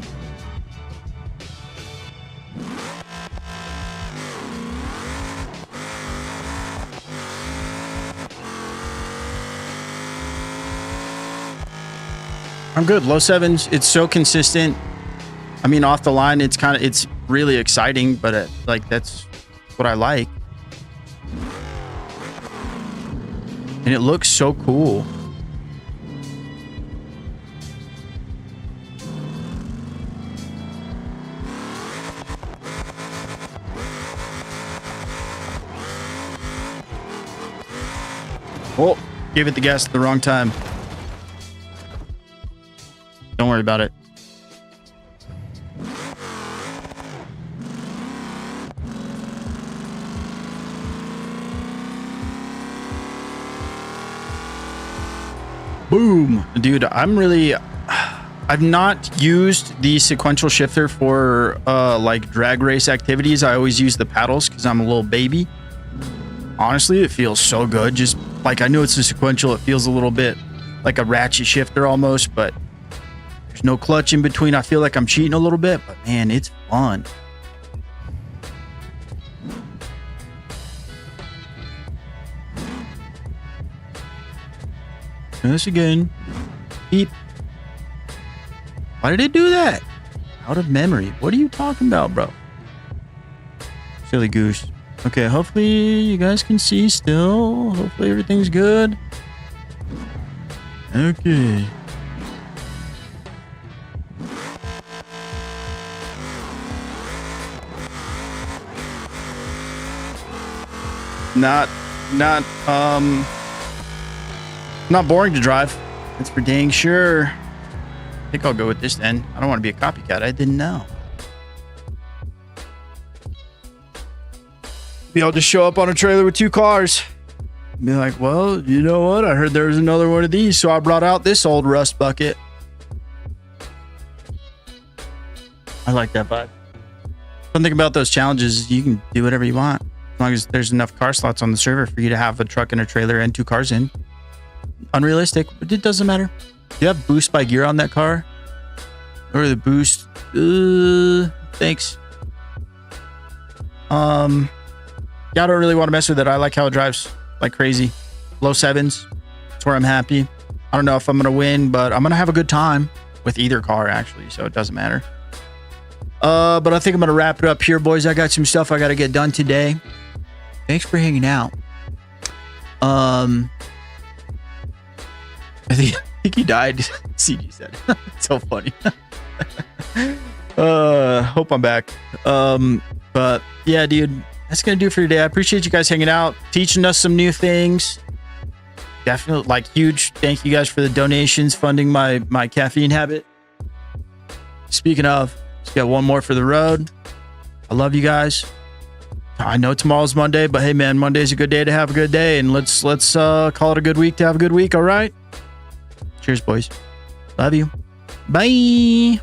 I'm good. Low sevens. It's so consistent. I mean, off the line, it's really exciting, but like that's what I like. And it looks so cool. Oh, gave it the gas at the wrong time. Don't worry about it. Boom. Dude, I've not used the sequential shifter for like drag race activities. I always use the paddles because I'm a little baby. Honestly, it feels so good. Just like, I know it's a sequential, it feels a little bit like a ratchet shifter almost, but there's no clutch in between. I feel like I'm cheating a little bit, but man, it's fun. Do this again. Beep. Why did it do that? Out of memory. What are you talking about, bro? Silly goose. Okay, hopefully you guys can see still. Hopefully everything's good. Okay. Not boring to drive. That's for dang sure. I think I'll go with this then. I don't want to be a copycat. I didn't know. Maybe I'll just show up on a trailer with 2 cars. Be like, well, you know what? I heard there was another one of these, so I brought out this old rust bucket. I like that vibe. One thing about those challenges is you can do whatever you want. As long as there's enough car slots on the server for you to have a truck and a trailer and 2 cars in. Unrealistic, but it doesn't matter. Do you have boost by gear on that car? Or the boost? Thanks. Yeah, I don't really want to mess with it. I like how it drives like crazy. Low sevens. That's where I'm happy. I don't know if I'm going to win, but I'm going to have a good time with either car actually, so it doesn't matter. But I think I'm going to wrap it up here, boys. I got some stuff I got to get done today. Thanks for hanging out. I think he died. CG said. So funny. Hope I'm back. But yeah, dude, that's gonna do it for today. I appreciate you guys hanging out, teaching us some new things. Definitely, like, huge thank you guys for the donations, funding my caffeine habit. Speaking of, just got one more for the road. I love you guys. I know tomorrow's Monday, but hey man, Monday's a good day to have a good day, and let's call it a good week to have a good week. All right. Cheers, boys. Love you. Bye.